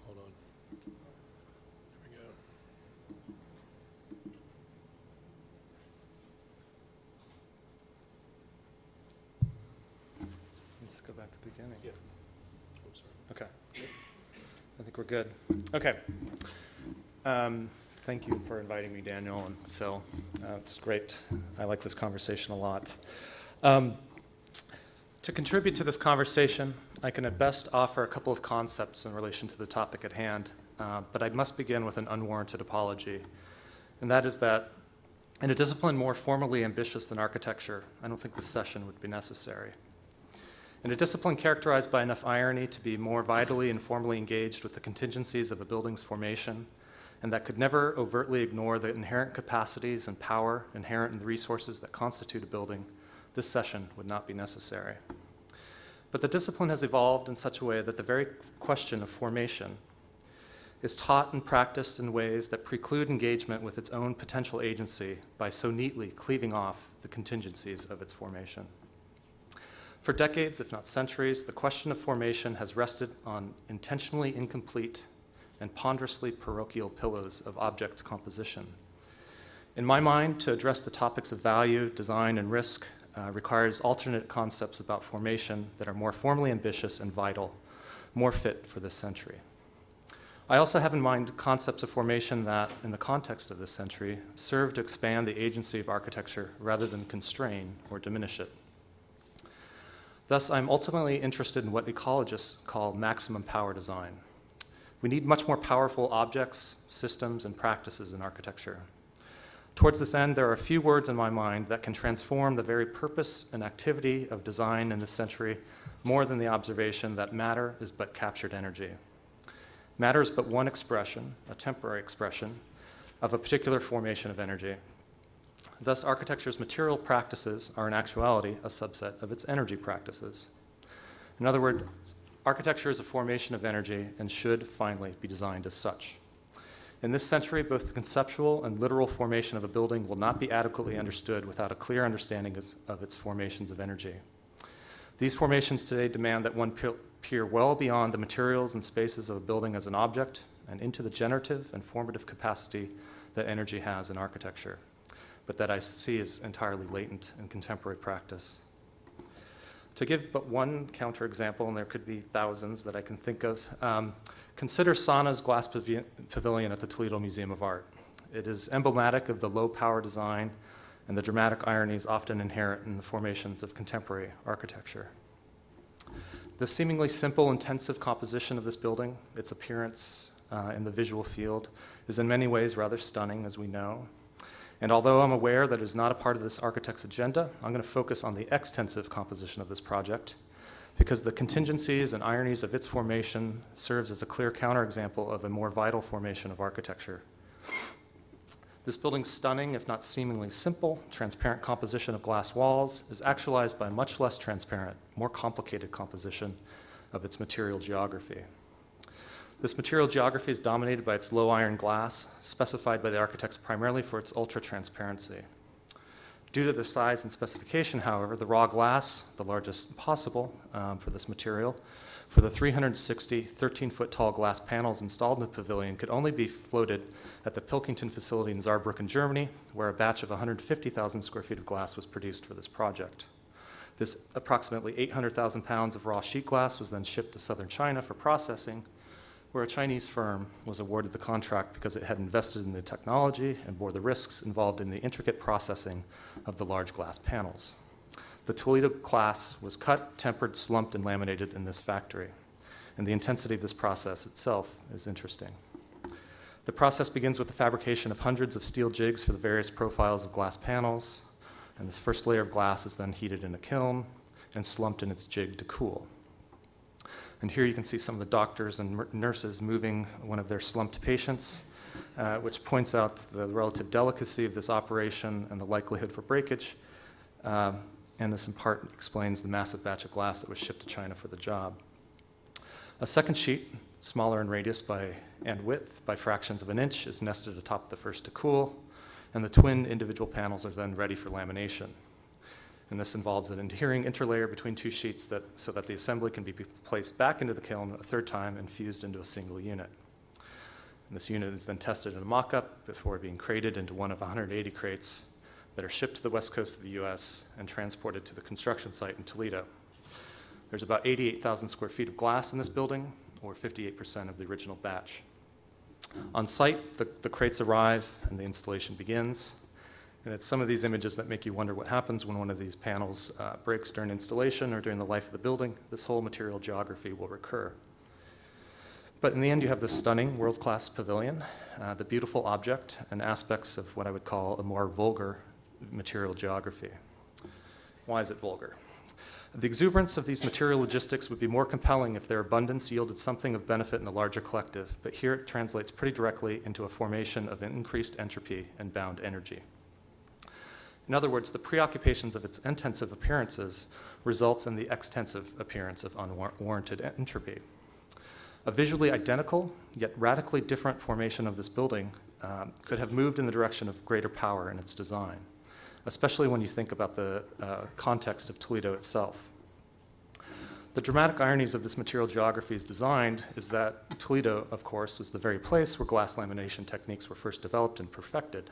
Hold on. There we go. Let's go back to the beginning. Yeah. I'm sorry. Okay. I think we're good. Okay. Thank you for inviting me, Daniel and Phil. It's great. I like this conversation a lot. To contribute to this conversation, I can at best offer a couple of concepts in relation to the topic at hand, but I must begin with an unwarranted apology, and that is that in a discipline more formally ambitious than architecture, I don't think this session would be necessary. In a discipline characterized by enough irony to be more vitally and formally engaged with the contingencies of a building's formation, and that could never overtly ignore the inherent capacities and power inherent in the resources that constitute a building, this session would not be necessary. But the discipline has evolved in such a way that the very question of formation is taught and practiced in ways that preclude engagement with its own potential agency by so neatly cleaving off the contingencies of its formation. For decades, if not centuries, the question of formation has rested on intentionally incomplete and ponderously parochial pillows of object composition. In my mind, to address the topics of value, design, and risk requires alternate concepts about formation that are more formally ambitious and vital, more fit for this century. I also have in mind concepts of formation that, in the context of this century, serve to expand the agency of architecture rather than constrain or diminish it. Thus, I'm ultimately interested in what ecologists call maximum power design. We need much more powerful objects, systems, and practices in architecture. Towards this end, there are a few words in my mind that can transform the very purpose and activity of design in this century more than the observation that matter is but captured energy. Matter is but one expression, a temporary expression, of a particular formation of energy. Thus, architecture's material practices are in actuality a subset of its energy practices. In other words, architecture is a formation of energy and should finally be designed as such. In this century, both the conceptual and literal formation of a building will not be adequately understood without a clear understanding of its formations of energy. These formations today demand that one peer well beyond the materials and spaces of a building as an object and into the generative and formative capacity that energy has in architecture, but that I see as entirely latent in contemporary practice. To give but one counterexample, and there could be thousands that I can think of, consider Sana's glass pavilion at the Toledo Museum of Art. It is emblematic of the low-power design and the dramatic ironies often inherent in the formations of contemporary architecture. The seemingly simple, intensive composition of this building, its appearance in the visual field, is in many ways rather stunning, as we know. And although I'm aware that it is not a part of this architect's agenda, I'm going to focus on the extensive composition of this project, because the contingencies and ironies of its formation serves as a clear counterexample of a more vital formation of architecture. This building's stunning, if not seemingly simple, transparent composition of glass walls is actualized by a much less transparent, more complicated composition of its material geography. This material geography is dominated by its low iron glass, specified by the architects primarily for its ultra-transparency. Due to the size and specification, however, the raw glass, the largest possible for this material, for the 360 13-foot tall glass panels installed in the pavilion could only be floated at the Pilkington facility in Saarbrücken, Germany, where a batch of 150,000 square feet of glass was produced for this project. This approximately 800,000 pounds of raw sheet glass was then shipped to southern China for processing, where a Chinese firm was awarded the contract because it had invested in the technology and bore the risks involved in the intricate processing of the large glass panels. The Toledo glass was cut, tempered, slumped, and laminated in this factory. And the intensity of this process itself is interesting. The process begins with the fabrication of hundreds of steel jigs for the various profiles of glass panels, and this first layer of glass is then heated in a kiln and slumped in its jig to cool. And here you can see some of the doctors and nurses moving one of their slumped patients, which points out the relative delicacy of this operation and the likelihood for breakage. And this in part explains the massive batch of glass that was shipped to China for the job. A second sheet, smaller in radius and width by fractions of an inch, is nested atop the first to cool, and the twin individual panels are then ready for lamination. And this involves an adhering interlayer between two sheets so that the assembly can be placed back into the kiln a third time and fused into a single unit. And this unit is then tested in a mock-up before being crated into one of 180 crates that are shipped to the west coast of the US and transported to the construction site in Toledo. There's about 88,000 square feet of glass in this building, or 58% of the original batch. On site, the crates arrive and the installation begins. And it's some of these images that make you wonder what happens when one of these panels breaks during installation or during the life of the building. This whole material geography will recur. But in the end, you have this stunning world-class pavilion, the beautiful object, and aspects of what I would call a more vulgar material geography. Why is it vulgar? The exuberance of these material logistics would be more compelling if their abundance yielded something of benefit in the larger collective, but here it translates pretty directly into a formation of an increased entropy and bound energy. In other words, the preoccupations of its intensive appearances results in the extensive appearance of unwarranted entropy. A visually identical, yet radically different formation of this building could have moved in the direction of greater power in its design, especially when you think about the context of Toledo itself. The dramatic ironies of this material geography's design is that Toledo, of course, was the very place where glass lamination techniques were first developed and perfected.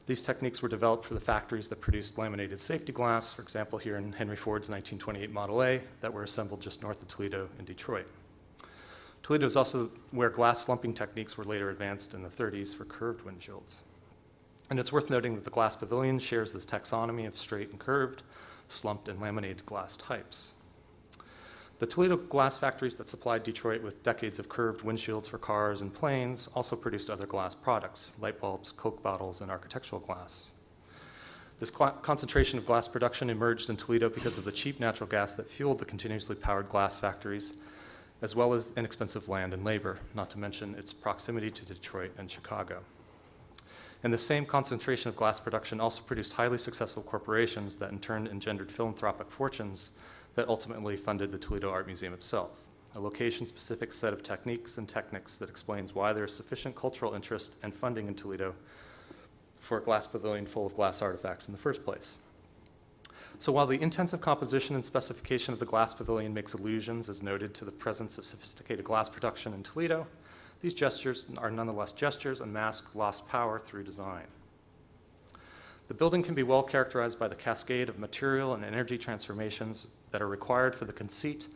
These techniques were developed for the factories that produced laminated safety glass, for example, here in Henry Ford's 1928 Model A, that were assembled just north of Toledo in Detroit. Toledo is also where glass slumping techniques were later advanced in the 30s for curved windshields. And it's worth noting that the glass pavilion shares this taxonomy of straight and curved, slumped and laminated glass types. The Toledo glass factories that supplied Detroit with decades of curved windshields for cars and planes also produced other glass products, light bulbs, Coke bottles, and architectural glass. This concentration of glass production emerged in Toledo because of the cheap natural gas that fueled the continuously powered glass factories, as well as inexpensive land and labor, not to mention its proximity to Detroit and Chicago. And the same concentration of glass production also produced highly successful corporations that in turn engendered philanthropic fortunes that ultimately funded the Toledo Art Museum itself, a location-specific set of techniques and techniques that explains why there is sufficient cultural interest and funding in Toledo for a glass pavilion full of glass artifacts in the first place. So while the intensive composition and specification of the glass pavilion makes allusions, as noted, to the presence of sophisticated glass production in Toledo, these gestures are nonetheless gestures and mask lost power through design. The building can be well characterized by the cascade of material and energy transformations that are required for the conceit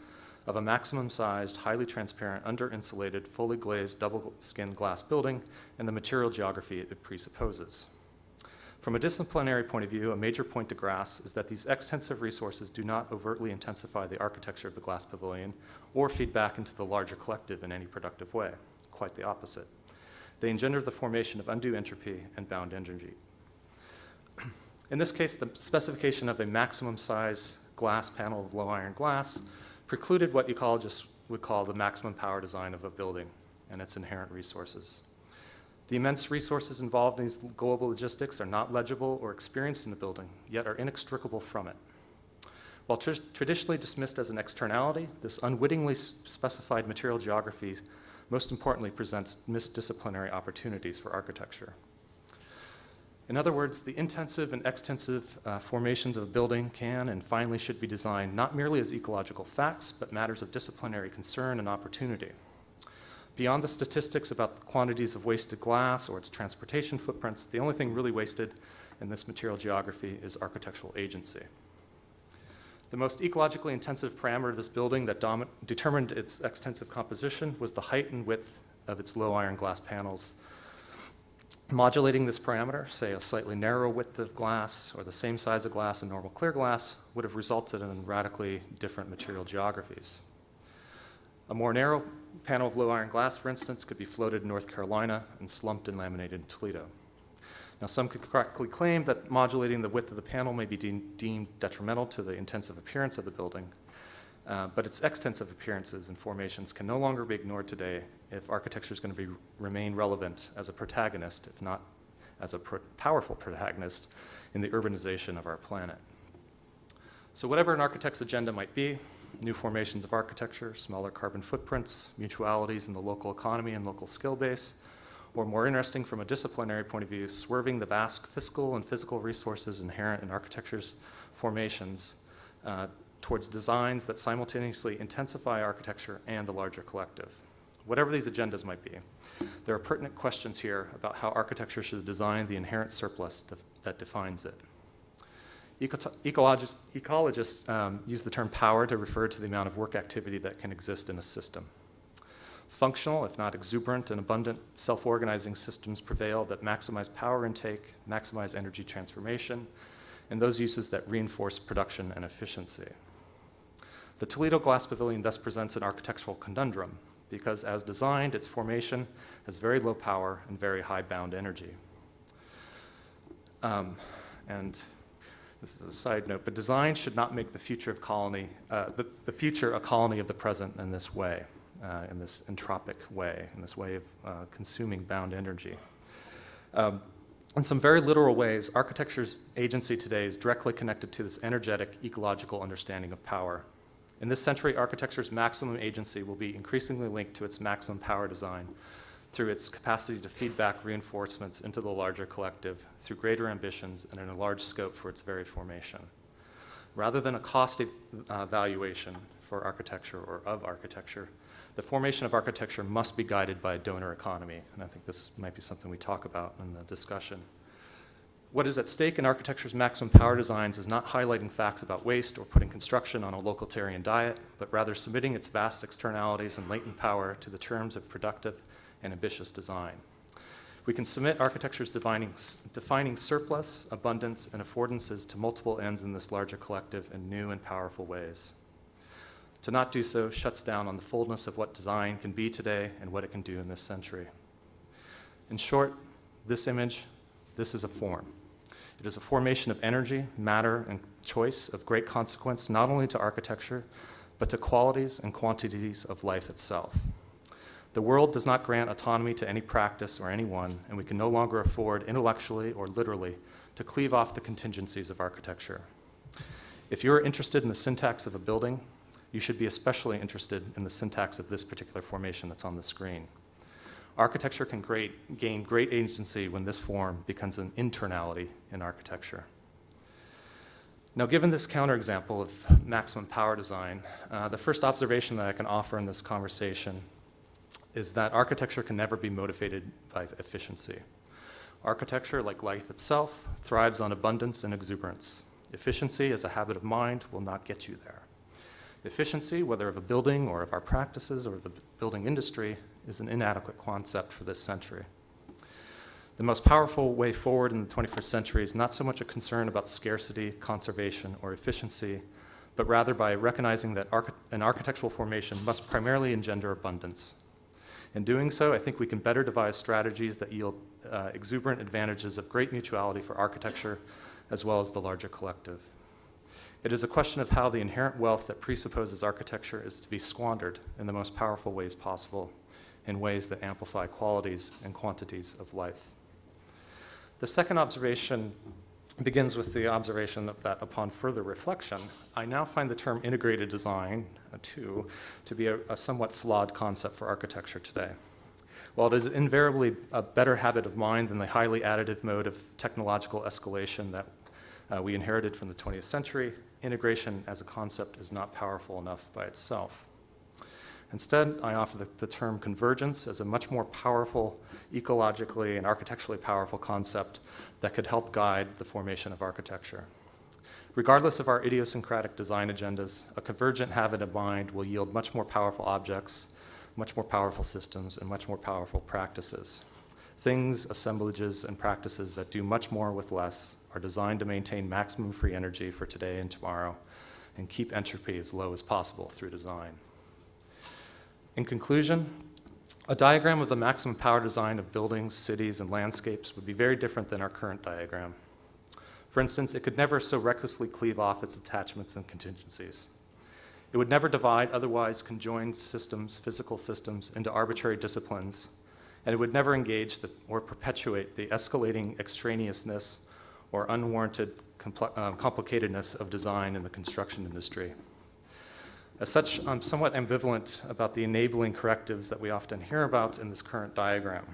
of a maximum-sized, highly transparent, under-insulated, fully glazed, double-skinned glass building and the material geography it presupposes. From a disciplinary point of view, a major point to grasp is that these extensive resources do not overtly intensify the architecture of the glass pavilion or feed back into the larger collective in any productive way. Quite the opposite. They engender the formation of undue entropy and bound energy. In this case, the specification of a maximum size glass panel of low iron glass precluded what ecologists would call the maximum power design of a building and its inherent resources. The immense resources involved in these global logistics are not legible or experienced in the building, yet are inextricable from it. While traditionally dismissed as an externality, this unwittingly specified material geography most importantly presents misdisciplinary opportunities for architecture. In other words, the intensive and extensive formations of a building can and finally should be designed not merely as ecological facts, but matters of disciplinary concern and opportunity. Beyond the statistics about the quantities of wasted glass or its transportation footprints, the only thing really wasted in this material geography is architectural agency. The most ecologically intensive parameter of this building that determined its extensive composition was the height and width of its low iron glass panels. Modulating this parameter, say a slightly narrow width of glass or the same size of glass in normal clear glass, would have resulted in radically different material geographies. A more narrow panel of low iron glass, for instance, could be floated in North Carolina and slumped and laminated in Toledo. Now, some could correctly claim that modulating the width of the panel may be deemed detrimental to the intensive appearance of the building, but its extensive appearances and formations can no longer be ignored today if architecture is going to remain relevant as a protagonist, if not as a powerful protagonist in the urbanization of our planet. So whatever an architect's agenda might be, new formations of architecture, smaller carbon footprints, mutualities in the local economy and local skill base, or more interesting from a disciplinary point of view, swerving the vast fiscal and physical resources inherent in architecture's formations towards designs that simultaneously intensify architecture and the larger collective. Whatever these agendas might be, there are pertinent questions here about how architecture should design the inherent surplus that defines it. Ecologists use the term power to refer to the amount of work activity that can exist in a system. Functional, if not exuberant and abundant, self-organizing systems prevail that maximize power intake, maximize energy transformation, and those uses that reinforce production and efficiency. The Toledo Glass Pavilion thus presents an architectural conundrum because as designed, its formation has very low power and very high bound energy. And this is a side note, but design should not make the future of colony, the future a colony of the present in this way. In this entropic way, in this way of consuming bound energy. In some very literal ways, architecture's agency today is directly connected to this energetic ecological understanding of power. In this century, architecture's maximum agency will be increasingly linked to its maximum power design through its capacity to feed back reinforcements into the larger collective through greater ambitions and in a large scope for its very formation. Rather than a cost valuation for architecture or of architecture, the formation of architecture must be guided by a donor economy, and I think this might be something we talk about in the discussion. What is at stake in architecture's maximum power designs is not highlighting facts about waste or putting construction on a localitarian diet, but rather submitting its vast externalities and latent power to the terms of productive and ambitious design. We can submit architecture's defining surplus, abundance, and affordances to multiple ends in this larger collective in new and powerful ways. To not do so shuts down on the fullness of what design can be today and what it can do in this century. In short, this image, this is a form. It is a formation of energy, matter, and choice of great consequence not only to architecture, but to qualities and quantities of life itself. The world does not grant autonomy to any practice or anyone, and we can no longer afford intellectually or literally to cleave off the contingencies of architecture. If you're interested in the syntax of a building, you should be especially interested in the syntax of this particular formation that's on the screen. Architecture can gain great agency when this form becomes an internality in architecture. Now, given this counterexample of maximum power design, the first observation that I can offer in this conversation is that architecture can never be motivated by efficiency. Architecture, like life itself, thrives on abundance and exuberance. Efficiency, as a habit of mind, will not get you there. Efficiency, whether of a building or of our practices or of the building industry, is an inadequate concept for this century. The most powerful way forward in the 21st century is not so much a concern about scarcity, conservation, or efficiency, but rather by recognizing that an architectural formation must primarily engender abundance. In doing so, I think we can better devise strategies that yield exuberant advantages of great mutuality for architecture as well as the larger collective. It is a question of how the inherent wealth that presupposes architecture is to be squandered in the most powerful ways possible, in ways that amplify qualities and quantities of life. The second observation begins with the observation that upon further reflection, I now find the term integrated design, to be a somewhat flawed concept for architecture today. While it is invariably a better habit of mind than the highly additive mode of technological escalation that we inherited from the 20th century, integration as a concept is not powerful enough by itself. Instead, I offer the term convergence as a much more powerful, ecologically and architecturally powerful concept that could help guide the formation of architecture. Regardless of our idiosyncratic design agendas, a convergent habit of mind will yield much more powerful objects, much more powerful systems, and much more powerful practices. Things, assemblages, and practices that do much more with less are designed to maintain maximum free energy for today and tomorrow and keep entropy as low as possible through design. In conclusion, a diagram of the maximum power design of buildings, cities, and landscapes would be very different than our current diagram. For instance, it could never so recklessly cleave off its attachments and contingencies. It would never divide otherwise conjoined systems, physical systems, into arbitrary disciplines, and it would never engage or perpetuate the escalating extraneousness or unwarranted complicatedness of design in the construction industry. As such, I'm somewhat ambivalent about the enabling correctives that we often hear about in this current diagram.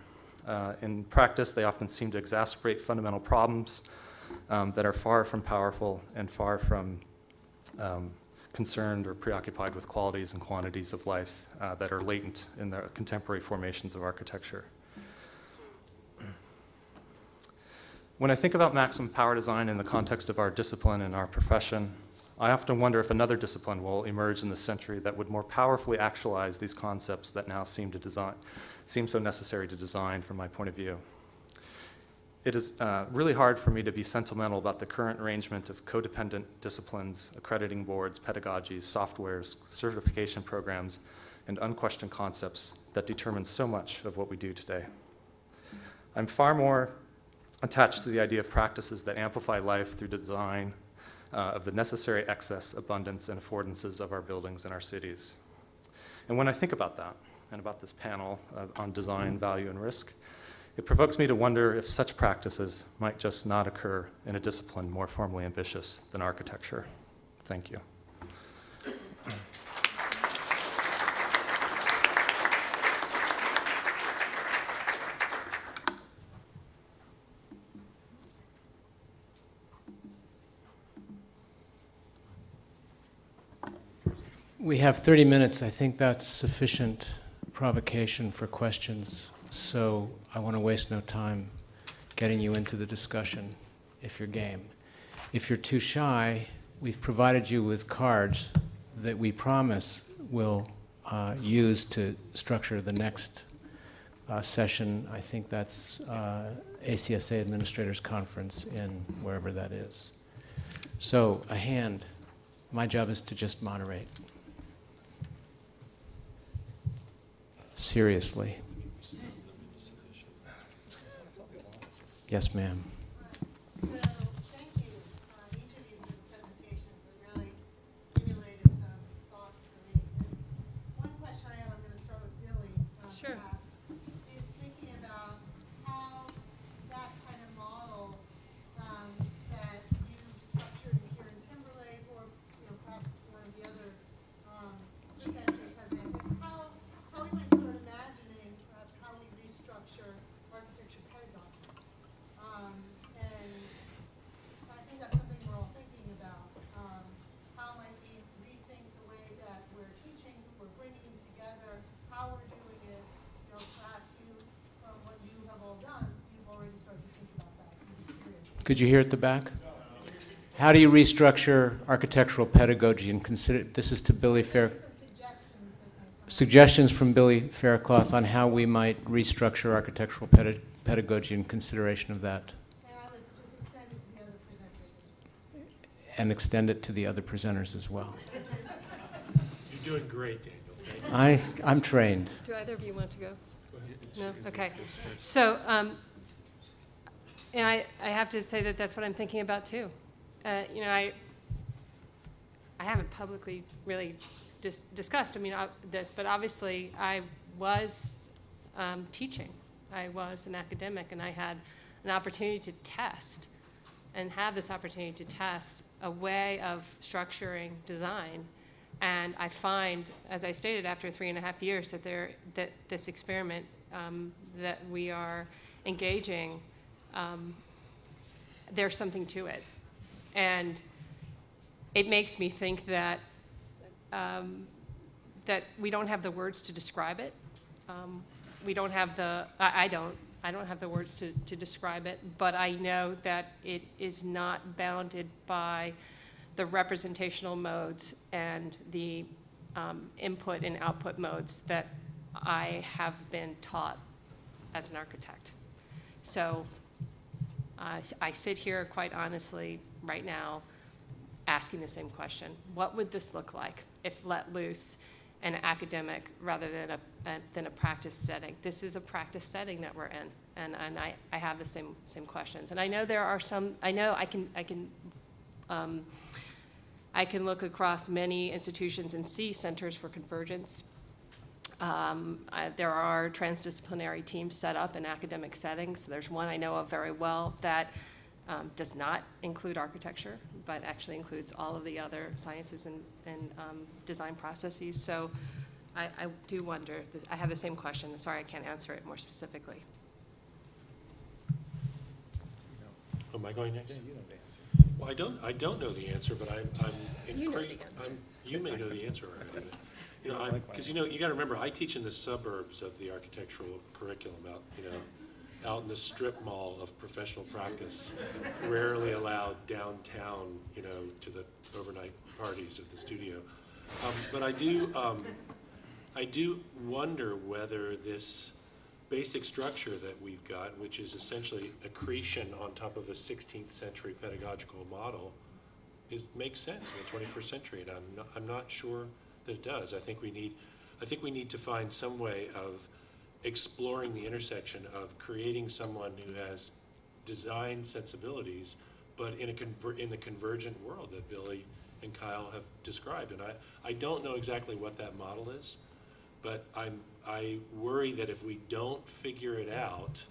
In practice, they often seem to exacerbate fundamental problems that are far from powerful and far from concerned or preoccupied with qualities and quantities of life that are latent in the contemporary formations of architecture. When I think about maximum power design in the context of our discipline and our profession, I often wonder if another discipline will emerge in this century that would more powerfully actualize these concepts that now seem so necessary to design from my point of view. It is really hard for me to be sentimental about the current arrangement of codependent disciplines, accrediting boards, pedagogies, softwares, certification programs, and unquestioned concepts that determine so much of what we do today. I'm far more attached to the idea of practices that amplify life through design of the necessary excess, abundance, and affordances of our buildings and our cities. And when I think about that, and about this panel on design, value, and risk, it provokes me to wonder if such practices might just not occur in a discipline more formally ambitious than architecture. Thank you. We have 30 minutes. I think that's sufficient provocation for questions. So I want to waste no time getting you into the discussion if you're game. If you're too shy, we've provided you with cards that we promise will use to structure the next session. I think that's ACSA Administrators Conference in wherever that is. So a hand. My job is to just moderate. Seriously. Yes, ma'am. So, thank you, each of you, for the presentations. It really stimulated some thoughts for me. One question I have, I'm going to start with Billie, Sure. perhaps, is thinking about how that kind of model that you structured in KieranTimberlake, or perhaps one of the other presenters has answered, how we might sort of imagining perhaps how we restructure architecture pedagogy. And I think that's something we're all thinking about. How might we rethink the way that we're teaching, who we're bringing together, how we're doing it? Perhaps you, from what you have all done, you've already started to think about that. Could you hear at the back? How do you restructure architectural pedagogy and consider, this is to Billie suggestions from Billie Faircloth on how we might restructure architectural pedagogy in consideration of that. And I would just extend it to the other presenters. And extend it to the other presenters as well. You're doing great, Daniel. I'm trained. Do either of you want to go? No? Okay. So, and I have to say that that's what I'm thinking about too. I haven't publicly really discussed, this, but obviously I was teaching. I was an academic, and I had an opportunity to test and have this opportunity to test a way of structuring design. And I find, as I stated, after 3.5 years, that this experiment that we are engaging, there's something to it. And it makes me think that that we don't have the words to describe it. We don't have the, I don't have the words to describe it, but I know that it is not bounded by the representational modes and the input and output modes that I have been taught as an architect. So I sit here quite honestly right now asking the same question. What would this look like if let loose and academic rather than a practice setting? This is a practice setting that we're in, and I have the same questions. And I know there are some, I know I can look across many institutions and see centers for convergence. There are transdisciplinary teams set up in academic settings. There's one I know of very well that does not include architecture, but actually includes all of the other sciences and design processes. So I do wonder, I have the same question. Sorry, I can't answer it more specifically. Am I going next? Yeah, you know the answer. Well, I don't know the answer, but I'm You know the encouraged. answer. You may know the answer already. Because you got to remember, I teach in the suburbs of the architectural curriculum out in the strip mall of professional practice, rarely allowed downtown, to the overnight parties of the studio. But I do wonder whether this basic structure that we've got, which is essentially accretion on top of a 16th century pedagogical model, makes sense in the 21st century, and I'm not sure that it does. I think we need to find some way of exploring the intersection of creating someone who has design sensibilities, but in the convergent world that Billie and Kiel have described. And I don't know exactly what that model is, but I worry that if we don't figure it out,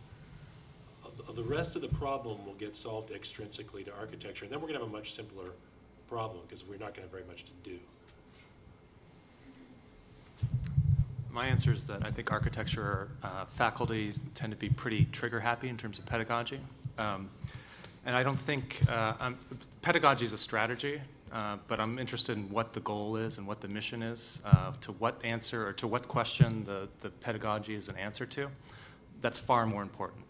the rest of the problem will get solved extrinsically to architecture, and then we're going to have a much simpler problem because we're not going to have very much to do. My answer is that I think architecture faculty tend to be pretty trigger happy in terms of pedagogy. And I don't think, pedagogy is a strategy, but I'm interested in what the goal is and what the mission is, to what answer or to what question the pedagogy is an answer to. That's far more important.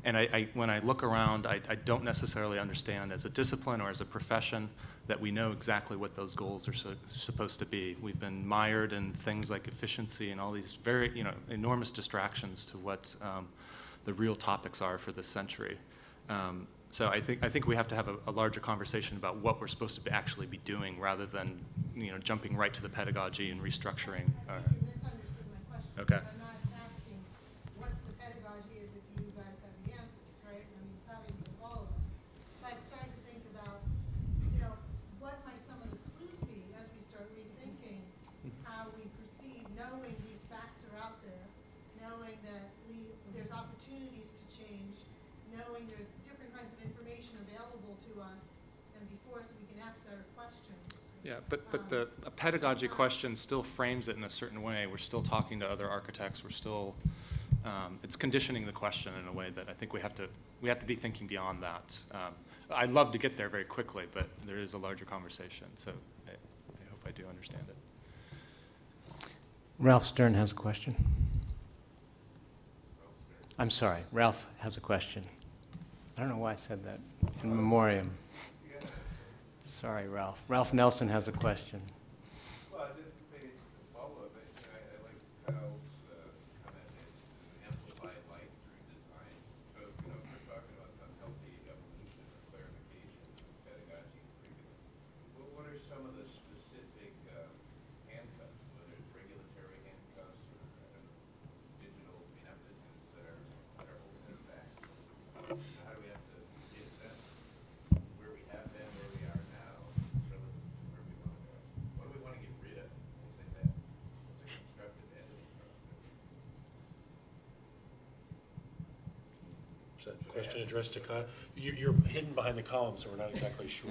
And when I look around, I don't necessarily understand as a discipline or as a profession that we know exactly what those goals are supposed to be. We've been mired in things like efficiency and all these very, enormous distractions to what the real topics are for this century. So I think we have to have a larger conversation about what we're supposed to actually be doing rather than, jumping right to the pedagogy and restructuring. I think you misunderstood my question. Okay. I'm not asking what's the pedagogy as if you guys have the answers, right? I mean, obviously all of us. But starting to think about, what might some of the clues be as we start rethinking how we perceive, knowing these facts are out there, knowing that there's opportunities to change, knowing there's different kinds of information available to us and before us, so we can ask better questions. Yeah, but a pedagogy question still frames it in a certain way. We're still talking to other architects. We're still, it's conditioning the question in a way that I think we have to be thinking beyond that. I'd love to get there very quickly, but there is a larger conversation. So I hope I do understand it. Ralph Stern has a question. I'm sorry, Ralph has a question. I don't know why I said that. In memoriam. Sorry, Ralph. Ralph Nelson has a question. Well, I didn't pay a follow-up. I like Kyle's comment and amplify light through design. So, we're talking about some healthy evolution or clarification of pedagogy curriculum. What are some of the specific handcuffs, whether it's regulatory handcuffs or digital mechanisms that are holding us back? How do we have to reassess where we have been, where we are now, so where we want to go? Is that a question addressed to Kyle? You're hidden behind the column, so we're not exactly sure.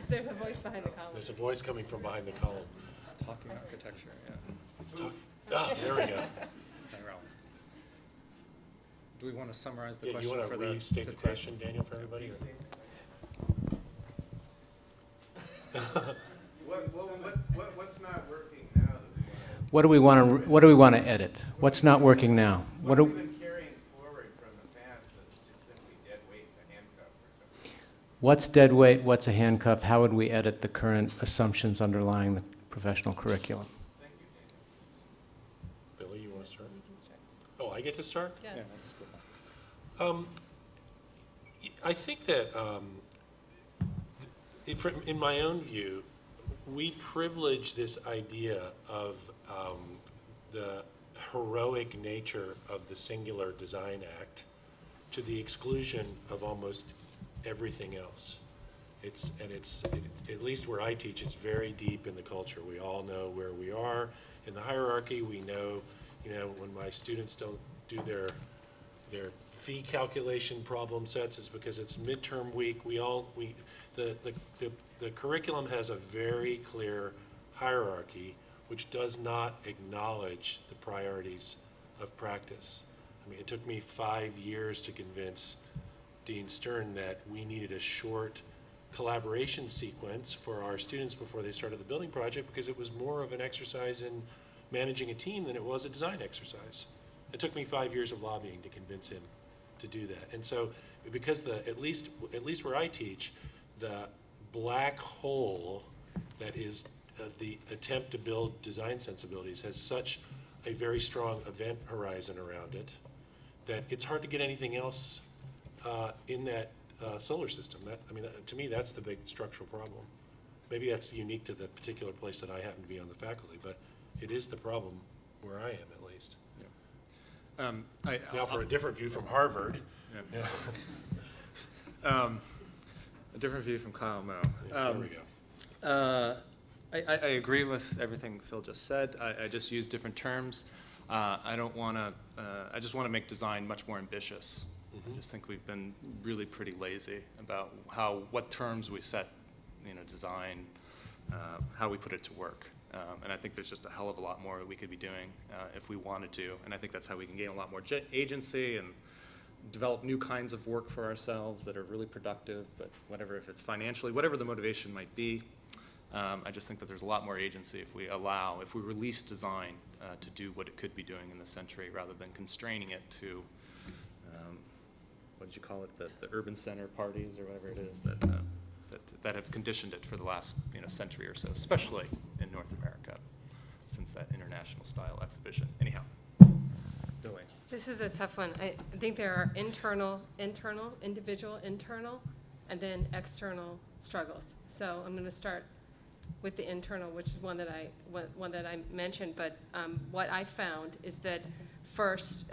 There's a voice behind the column. There's a voice coming from behind the column. It's talking architecture, yeah. It's there we go. Do we want to summarize the Yeah, question you want for to the restate the question, Daniel, for everybody? What's not working now that we want to? What do we want to edit? What's not working now? What have we been carrying forward from the past that's just simply dead weight, a handcuff or something? What's dead weight? What's a handcuff? How would we edit the current assumptions underlying the professional curriculum? Thank you, Daniel. Billy, you want to start? You can start. Oh, I get to start? Yeah. that's just good. I think that in my own view, we privilege this idea of the heroic nature of the singular design act to the exclusion of almost everything else. At least where I teach, it's very deep in the culture. We all know where we are in the hierarchy. We know, when my students don't do their fee calculation problem sets, it's because it's midterm week. The curriculum has a very clear hierarchy which does not acknowledge the priorities of practice. I mean, it took me 5 years to convince Dean Stern that we needed a short collaboration sequence for our students before they started the building project, because it was more of an exercise in managing a team than it was a design exercise. It took me 5 years of lobbying to convince him to do that. And so, because at least where I teach, the black hole that is the attempt to build design sensibilities has such a very strong event horizon around it that it's hard to get anything else in that solar system. To me, that's the big structural problem. Maybe that's unique to the particular place that I happen to be on the faculty, but it is the problem where I am, at least. Now, for a different view from Harvard. Yeah. A different view from Kyle Moe. There we go. I agree with everything Phil just said. I just use different terms. I just want to make design much more ambitious. I just think we've been really pretty lazy about what terms we set, design, how we put it to work. And I think there's just a hell of a lot more that we could be doing if we wanted to. And I think that's how we can gain a lot more agency and develop new kinds of work for ourselves that are really productive, but if it's financially, whatever the motivation might be. I just think that there's a lot more agency if we release design to do what it could be doing in this century, rather than constraining it to, what did you call it, the urban center parties or whatever it is that have conditioned it for the last century or so, especially in North America, since that international style exhibition. Anyhow, Billie. This is a tough one. I think there are individual, and then external struggles. So I'm going to start with the internal, which is one that I mentioned. But what I found is that first,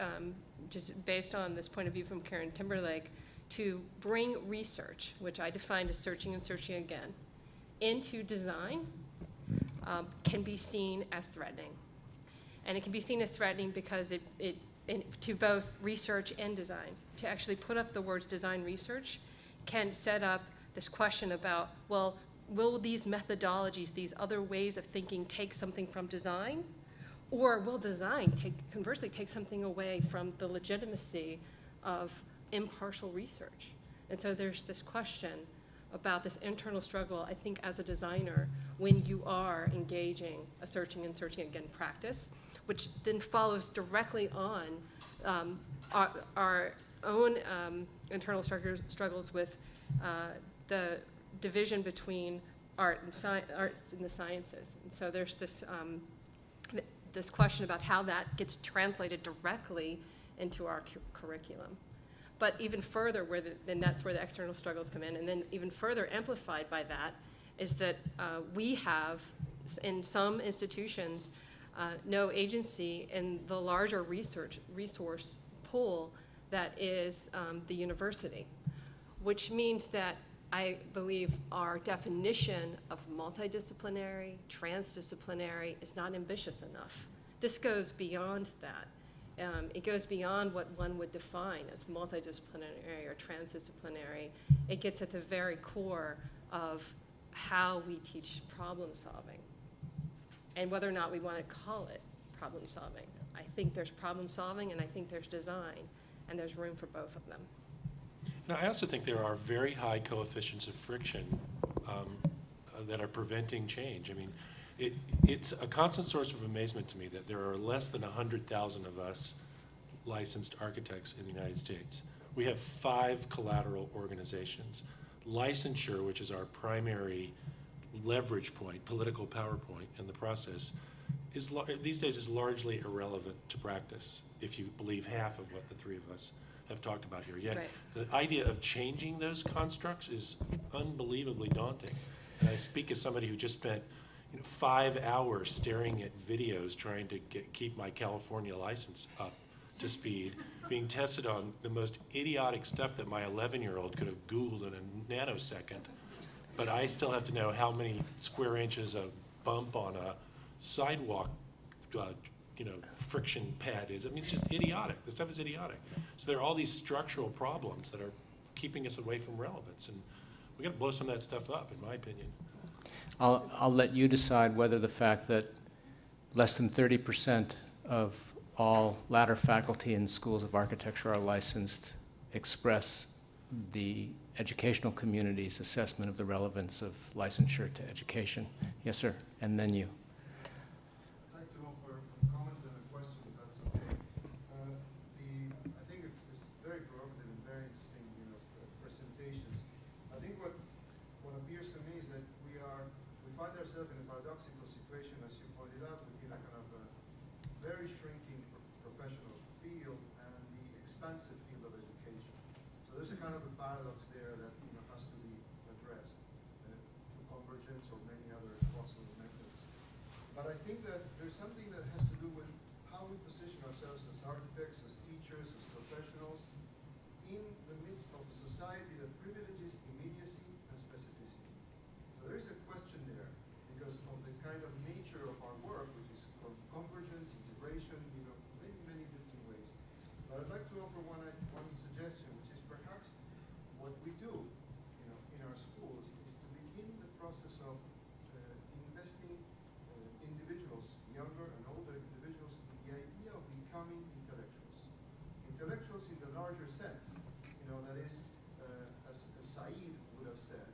just based on this point of view from KieranTimberlake, to bring research, which I defined as searching and searching again, into design can be seen as threatening. And it can be seen as threatening because to both research and design, to actually put up the words design research can set up this question about, well, will these methodologies, these other ways of thinking, take something from design? Or will design conversely take something away from the legitimacy of impartial research? And so there's this question about this internal struggle, I think, as a designer, when you are engaging a searching and searching again practice, which then follows directly on our own internal struggles with the division between arts and the sciences. And so there's this question about how that gets translated directly into our curriculum. But even further, then that's where the external struggles come in, and then even further amplified by that is that we have, in some institutions, no agency in the larger resource pool that is the university, which means that I believe our definition of multidisciplinary, transdisciplinary is not ambitious enough. This goes beyond that. It goes beyond what one would define as multidisciplinary or transdisciplinary. It gets at the very core of how we teach problem solving and whether or not we want to call it problem solving. I think there's problem solving and I think there's design, and there's room for both of them. And I also think there are very high coefficients of friction that are preventing change. I mean, it's a constant source of amazement to me that there are less than 100,000 of us licensed architects in the United States. We have 5 collateral organizations. Licensure, which is our primary leverage point, political power point in the process, these days is largely irrelevant to practice, if you believe half of what the 3 of us have talked about here. Yet the idea of changing those constructs is unbelievably daunting. And I speak as somebody who just spent 5 hours staring at videos trying to keep my California license up to speed, being tested on the most idiotic stuff that my 11-year-old could have Googled in a nanosecond. But I still have to know how many square inches a bump on a sidewalk friction pad is. I mean, it's just idiotic. The stuff is idiotic. So there are all these structural problems that are keeping us away from relevance. And we got to blow some of that stuff up, in my opinion. I'll let you decide whether the fact that less than 30% of all latter faculty in schools of architecture are licensed express the educational community's assessment of the relevance of licensure to education. Yes, sir. And then you. I'd like to offer a comment and a question, if that's okay. I think it's very provocative and very interesting, presentations. I think what appears to me is that we find ourselves in a paradoxical situation, as you pointed out, within a kind of a very shrinking professional field and the expansive field of education. So there's a kind of a paradox there that has to be addressed through convergence or many other possible methods. But I think that there's something that has to do with how we position ourselves as architects, as teachers, as professionals, in the midst of a society that privileges immediacy and specificity. So there is a question there because of the kind of nature of our work, which is convergence, integration, many different ways. But I'd like to offer one suggestion, which is perhaps what we do, in our schools is to begin the process of investing individuals, younger and older individuals, in the idea of becoming intellectuals. Intellectuals in the larger sense, that is, as Said would have said,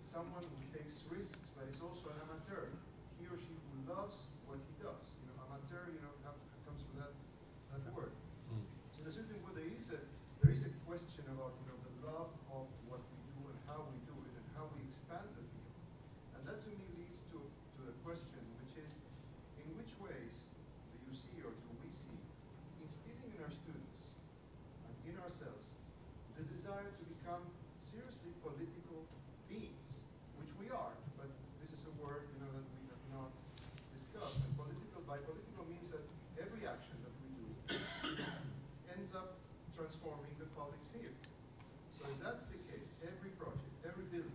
someone who takes risks, but is also an amateur. He or she who loves what he does. Amateur, comes with that word. So in a certain way, there is a question about the love of what we do and how we do it and how we expand the field. And that to me leads to a question, which is, in which ways do you see or do we see instilling in our students and in ourselves the desire to become seriously political beings, which we are, but this is a word that we have not discussed. And by political means that every action that we do ends up transforming the public sphere. So if that's the case, every project, every building,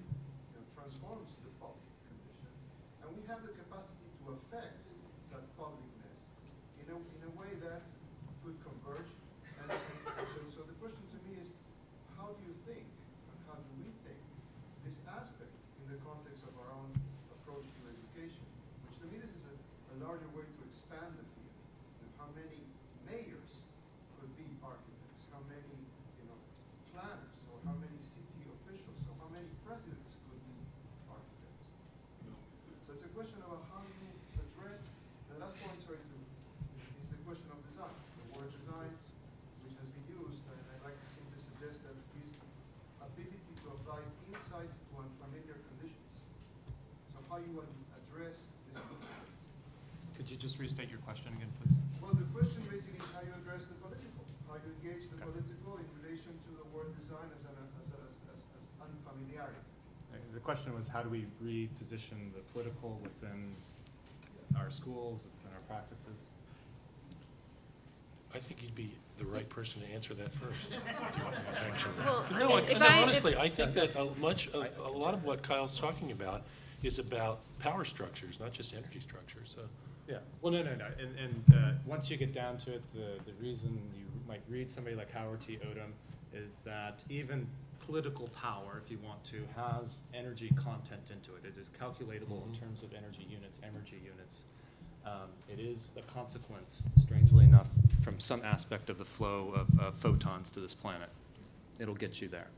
transforms the public condition, and we have the capacity to affect that publicness in a way that could converge. And so the question to me is, how do you think, and how do we think, this aspect in the context of our own approach to education, which to me this is a larger way to expand the field. How many mayors could be architects? How many, planners, or how many city officials, or how many presidents could be architects? So it's a question about how you address. The last point, is the question of design. The word design, which has been used, and I'd like to simply suggest that is ability to apply insight to unfamiliar conditions. So how you address this conditions. Could you just restate your question again, please? Well, the question basically is how you address the political, how you engage the political in relation to the word design as unfamiliarity. The question was, how do we reposition the political within our schools, within our practices? I think you'd be the right person to answer that first, actually. Well, Honestly, I think that a lot of what Kyle's talking about is about power structures, not just energy structures. So Yeah, well, no. And once you get down to it, the reason you might read somebody like Howard T. Odom is that even political power, if you want to, has energy content into it. It is calculatable in terms of energy units. It is the consequence, strangely enough, from some aspect of the flow of photons to this planet. It'll get you there.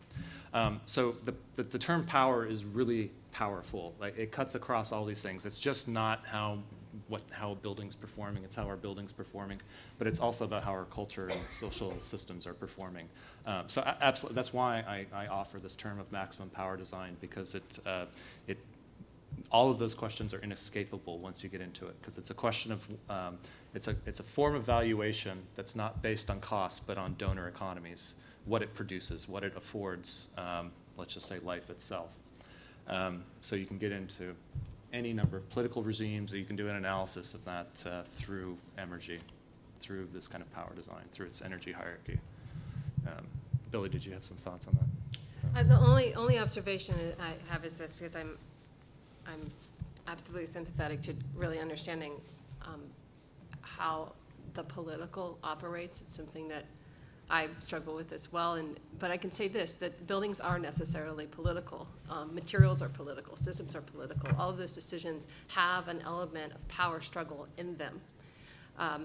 So the term power is really powerful. Like, it cuts across all these things. It's just not how a building's performing, it's how our building's performing, but it's also about how our culture and social systems are performing. So absolutely, that's why I offer this term of maximum power design, because all of those questions are inescapable once you get into it, because it's a question of, it's a form of valuation that's not based on cost, but on donor economies, what it produces, what it affords, let's just say life itself. So you can get into any number of political regimes, or you can do an analysis of that through energy, through this kind of power design, through its energy hierarchy. Billie, did you have some thoughts on that? The only observation I have is this, because I'm absolutely sympathetic to really understanding how the political operates. It's something that I struggle with as well, but I can say this, that buildings are necessarily political. Materials are political, systems are political. All of those decisions have an element of power struggle in them. I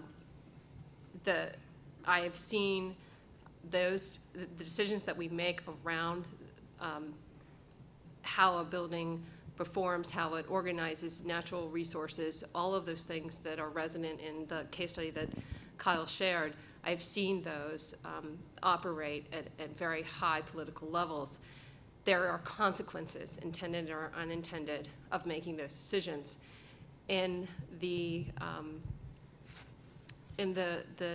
have seen the decisions that we make around how a building performs, how it organizes natural resources, all of those things that are resonant in the case study that Kyle shared. I've seen those operate at very high political levels. There are consequences, intended or unintended, of making those decisions. In the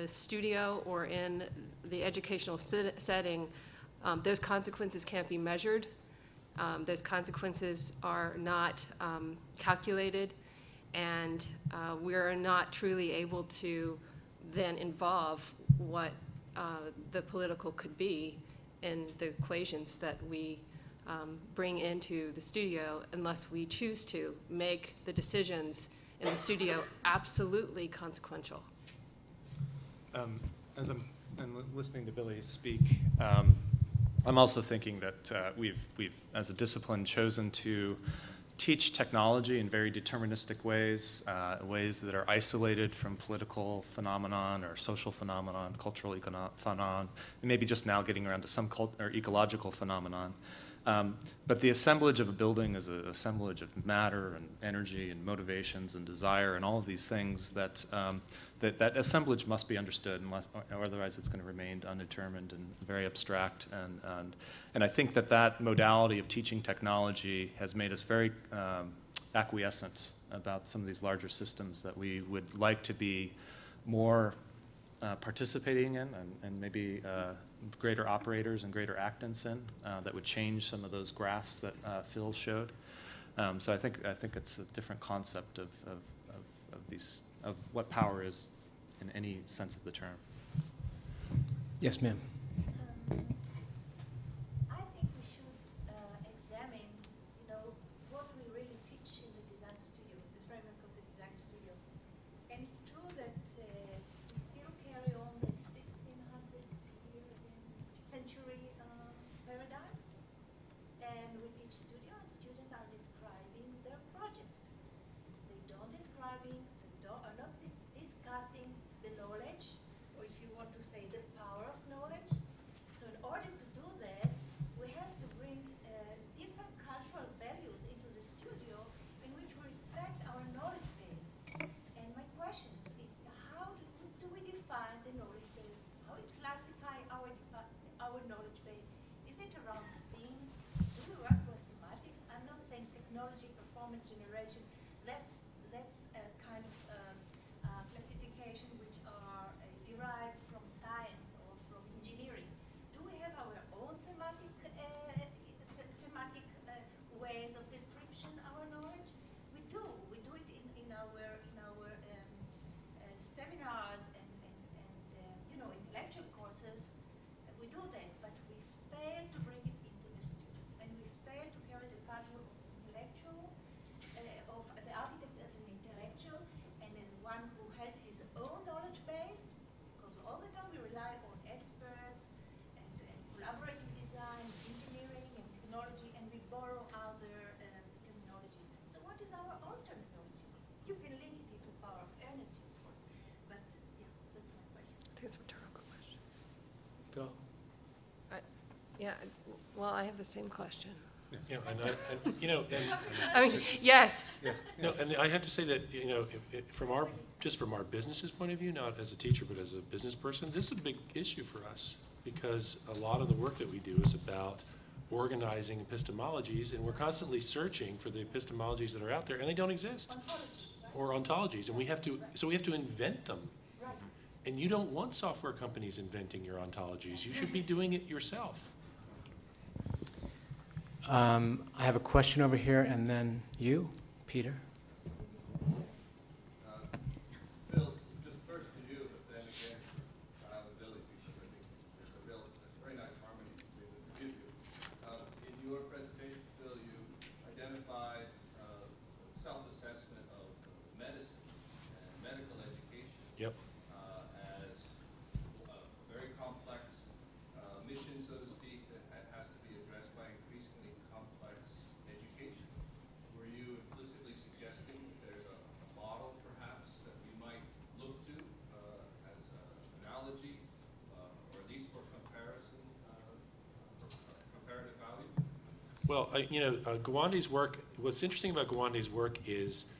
studio or in the educational setting, those consequences can't be measured. Those consequences are not calculated, and we're not truly able to then involve what the political could be in the equations that we bring into the studio, unless we choose to make the decisions in the studio absolutely consequential. As I'm listening to Billie speak, I'm also thinking that we've, as a discipline, chosen to teach technology in very deterministic ways, ways that are isolated from political phenomenon or social phenomenon, cultural phenomenon, and maybe just now getting around to some ecological phenomenon. But the assemblage of a building is an assemblage of matter and energy and motivations and desire and all of these things that that assemblage must be understood, or otherwise it's going to remain undetermined and very abstract. And I think that modality of teaching technology has made us very acquiescent about some of these larger systems that we would like to be more participating in, and maybe greater operators and greater actants in, that would change some of those graphs that Phil showed. So I think it's a different concept of what power is in any sense of the term. Yes, ma'am. I think we should examine, what we really teach in the design studio, the framework of the design studio. And it's true that we still carry on the 1600-century paradigm, and we teach studio, and students are describing their project. They don't describing, are not discussing the knowledge, or if you want to say the power of knowledge. So in order to do that, we have to bring different cultural values into the studio in which we respect our knowledge base. And my question is, how do we define the knowledge base? How we classify our knowledge base? Is it around themes? Do we work with mathematics? I'm not saying technology, performance, generation. That's a kind of classification which are derived from science or from engineering. Do we have our own thematic ways of description our knowledge? We do. We do it in our seminars and intellectual courses. We do that, but we fail to bring it into the studio, and we fail to carry the culture of intellectual, of the architect as an intellectual, and as Yeah, well, I have the same question. Yeah, and you know, and I mean, yes. no, and I have to say that, you know, from our business's point of view, not as a teacher, but as a business person, this is a big issue for us, because a lot of the work that we do is about organizing epistemologies, and we're constantly searching for the epistemologies that are out there, and they don't exist. Or ontologies, and we have to invent them. Right. And you don't want software companies inventing your ontologies. You should be doing it yourself. I have a question over here, and then you, Peter. Bill, just first to you, but then again, Kyle and Billie, because I think there's a very nice harmony between the three of you. In your presentation, Bill, you identified self-assessment of medicine and medical education. Yep. As a very complex mission, so to speak, that has to be addressed by increasingly complex education. Were you implicitly suggesting that there's a model, perhaps, that we might look to as an analogy, or at least for comparison, for comparative value? Well, Gawande's work, what's interesting about Gawande's work is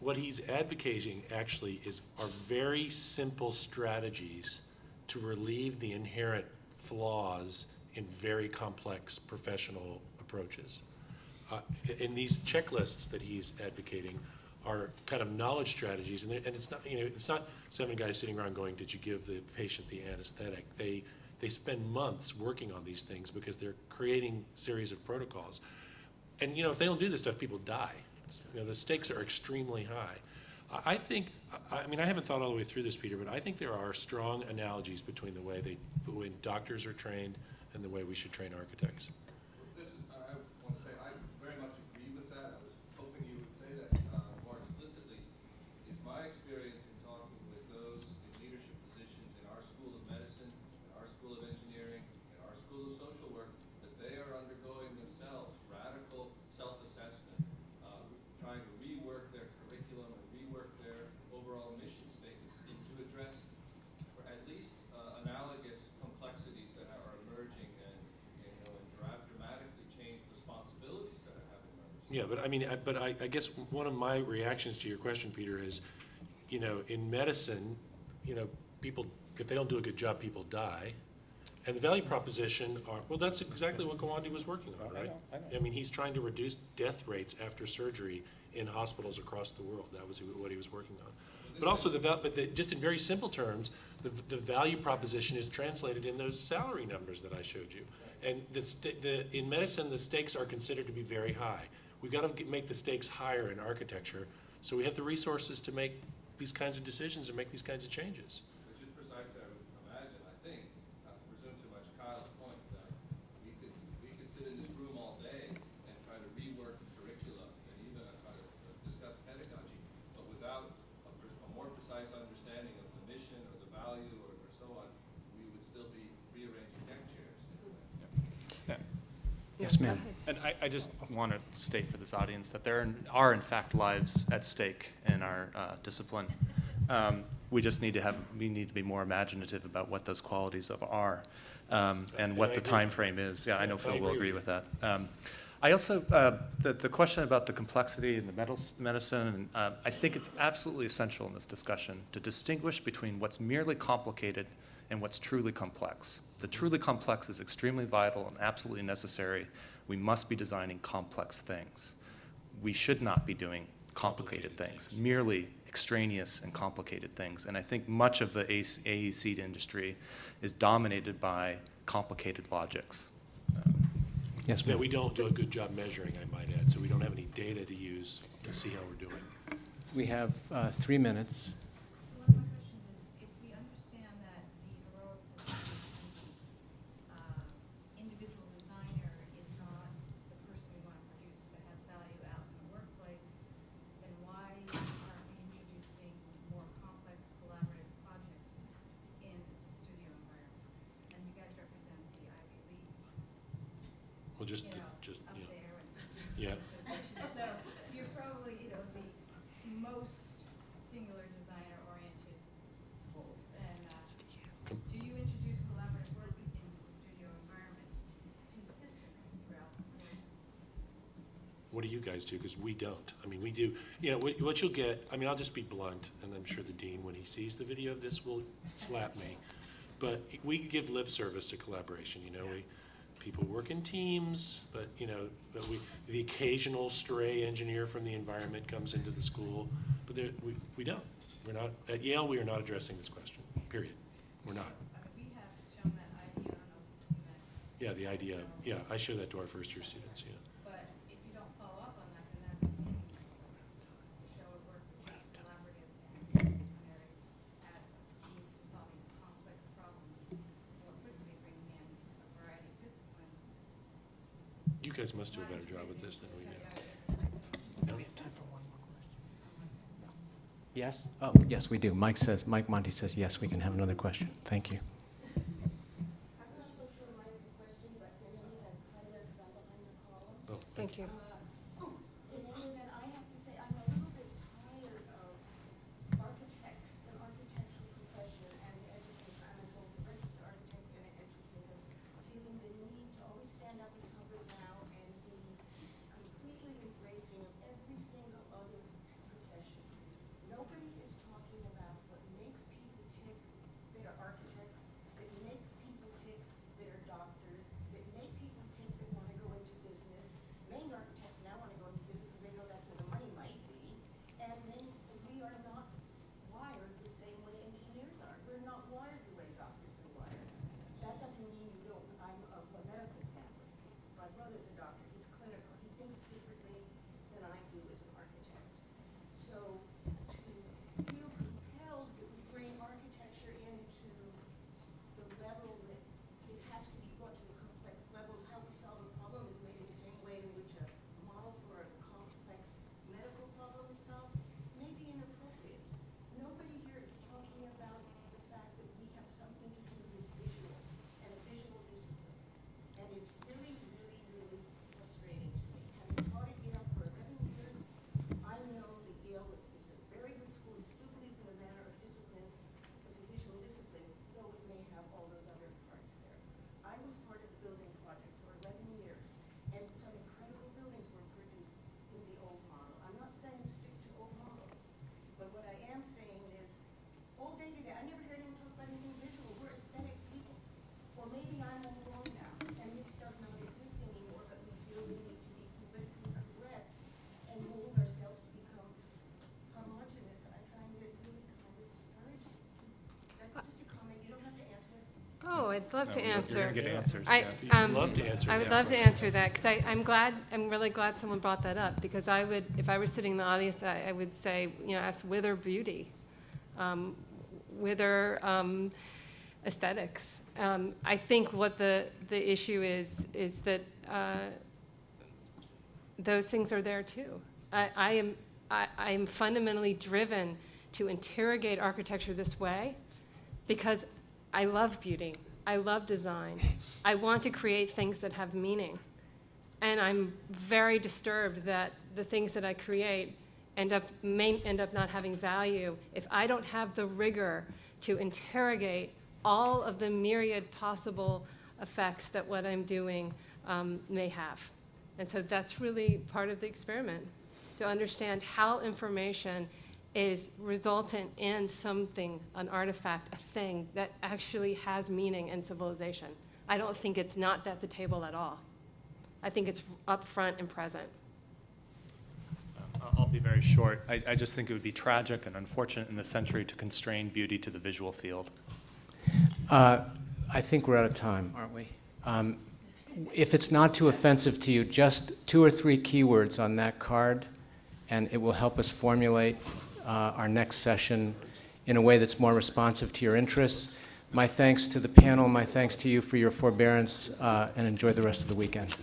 what he's advocating actually are very simple strategies to relieve the inherent flaws in very complex professional approaches. And these checklists that he's advocating are kind of knowledge strategies, and it's not, it's not 7 guys sitting around going, did you give the patient the anesthetic? They spend months working on these things because they're creating series of protocols. And if they don't do this stuff, people die. The stakes are extremely high. I think, I haven't thought all the way through this, Peter, but I think there are strong analogies between the way when doctors are trained and the way we should train architects. I want to say I very much agree with that. I was hoping you would say that more explicitly. It's my experience in talking with those in leadership positions in our School of Medicine, in our School of Engineering, in our School of Social Work, that they are undergoing themselves radical self-assessment, trying to rework their curriculum and rework their overall mission statements to address at least analogous complexities that are emerging and dramatically change responsibilities that are having emerged. Yeah, I guess one of my reactions to your question, Peter, is, in medicine, people, if they don't do a good job, people die. And the value proposition that's exactly what Gawande was working on, right? I know. He's trying to reduce death rates after surgery in hospitals across the world. That was what he was working on. But also, just in very simple terms, the value proposition is translated in those salary numbers that I showed you. And in medicine, the stakes are considered to be very high. We've got to make the stakes higher in architecture, so we have the resources to make these kinds of decisions and make these kinds of changes. Which is precisely, I would imagine, I think, not to presume too much Kyle's point, that we could sit in this room all day and try to rework curricula and even try to discuss pedagogy, but without a more precise understanding of the mission or the value or so on, we would still be rearranging deck chairs. Yes, ma'am. And I just want to state for this audience that there are in fact lives at stake in our discipline. We just need to be more imaginative about what those qualities are, and what the time frame is. Yeah, I know Phil will agree with that. I also, the question about the complexity in the medicine, I think it's absolutely essential in this discussion to distinguish between what's merely complicated and what's truly complex. The truly complex is extremely vital and absolutely necessary. We must be designing complex things. We should not be doing complicated things, merely extraneous and complicated things. And I think much of the AEC industry is dominated by complicated logics. Yes, ma'am. We don't do a good job measuring, I might add, so we don't have any data to use to see how we're doing. We have 3 minutes. So one of my questions is, if we understand that the heroic individual designer is not the person we want to produce that has value out in the workplace, then why aren't we introducing more complex collaborative projects in the studio environment? And you guys represent the Ivy League. Well, just Up yeah. there. And Yeah. So you're probably, the most singular designer-oriented schools. And do you introduce collaborative work in the studio environment? What do you guys do? Because we don't. I mean, we do, you know, what you'll get, I mean, I'll just be blunt, and I'm sure the dean, when he sees the video of this, will slap me. But we give lip service to collaboration, you know. People work in teams, but, you know, the occasional stray engineer from the environment comes into the school, but we don't. We're not, at Yale, we are not addressing this question, period. We're not. We have shown that idea, I don't know if you've seen that. Yeah, the idea, yeah, I show that to our first year students, yeah. But if you don't follow up on that, then that's meaningless. To show a work which is collaborative and interdisciplinary as a means to solving a complex problem more quickly, bringing in a variety of disciplines. You guys must do a better job at this than we do. Do we have time for one more question? Yes? Oh, yes, we do. Mike Monty says, yes, we can have another question. Thank you. I'm not so sure mine's a question, but in any event, because I'm behind the column. Oh, Thank you. In any event, I have to say I'm a little bit tired of architects and architectural profession and the education. I'm both a registered architect and an educator, feeling the need to always stand up and cover now and be completely embracing of every single other profession. Nobody is talking about what makes people tick that are architects, that makes people tick that are doctors, that make people tick that want to go into business. Many architects now want to go into business because they know that's where the money might be. And then we are not wired the same way engineers are. We're not wired the way doctors are wired. That doesn't mean you don't. I'm of a medical family. My brother's a doctor. He's clinical. He thinks differently than I do as an architect. So to feel compelled that we bring architecture into the level that it has to be brought to the complex levels, how we solve a problem is maybe the same way in which a model for a complex medical problem is solved, may be inappropriate. Nobody here is talking about the fact that we have something to do with visual and a visual discipline. And it's really, really, really frustrating to me. Having taught at Yale for 11 years, I know that Yale is a very good school. It still believes in the manner of discipline as a visual discipline, though it may have all those other parts there. I was part of the building project for 11 years, and some incredible buildings were produced in the old model. I'm not saying stick to old models, but what I am saying is, all day today, I never heard anyone talk about anything visual. We're aesthetic people. Or maybe I'm all wrong now, and this does not exist anymore, but we feel the need to be politically correct and mold ourselves to become homogenous. I find it really kind of discouraging. That's just a comment. You don't have to answer. Oh, I'd love to You're answer. going to get answers. I, yeah. You'd love to answer I would that love to question. answer that because I'm really glad someone brought that up because I would, if I were sitting in the audience, I would say, you know, ask whither beauty, whither aesthetics. I think what the issue is that those things are there too. I am fundamentally driven to interrogate architecture this way because I love beauty. I love design. I want to create things that have meaning. And I'm very disturbed that the things that I create may end up not having value if I don't have the rigor to interrogate all of the myriad possible effects that what I'm doing may have. And so that's really part of the experiment, to understand how information is resultant in something, an artifact, a thing that actually has meaning in civilization. I don't think it's not at the table at all. I think it's up front and present. I'll be very short. I just think it would be tragic and unfortunate in this century to constrain beauty to the visual field. I think we're out of time, aren't we? If it's not too offensive to you, just 2 or 3 keywords on that card, and it will help us formulate our next session in a way that's more responsive to your interests. My thanks to the panel. My thanks to you for your forbearance, and enjoy the rest of the weekend.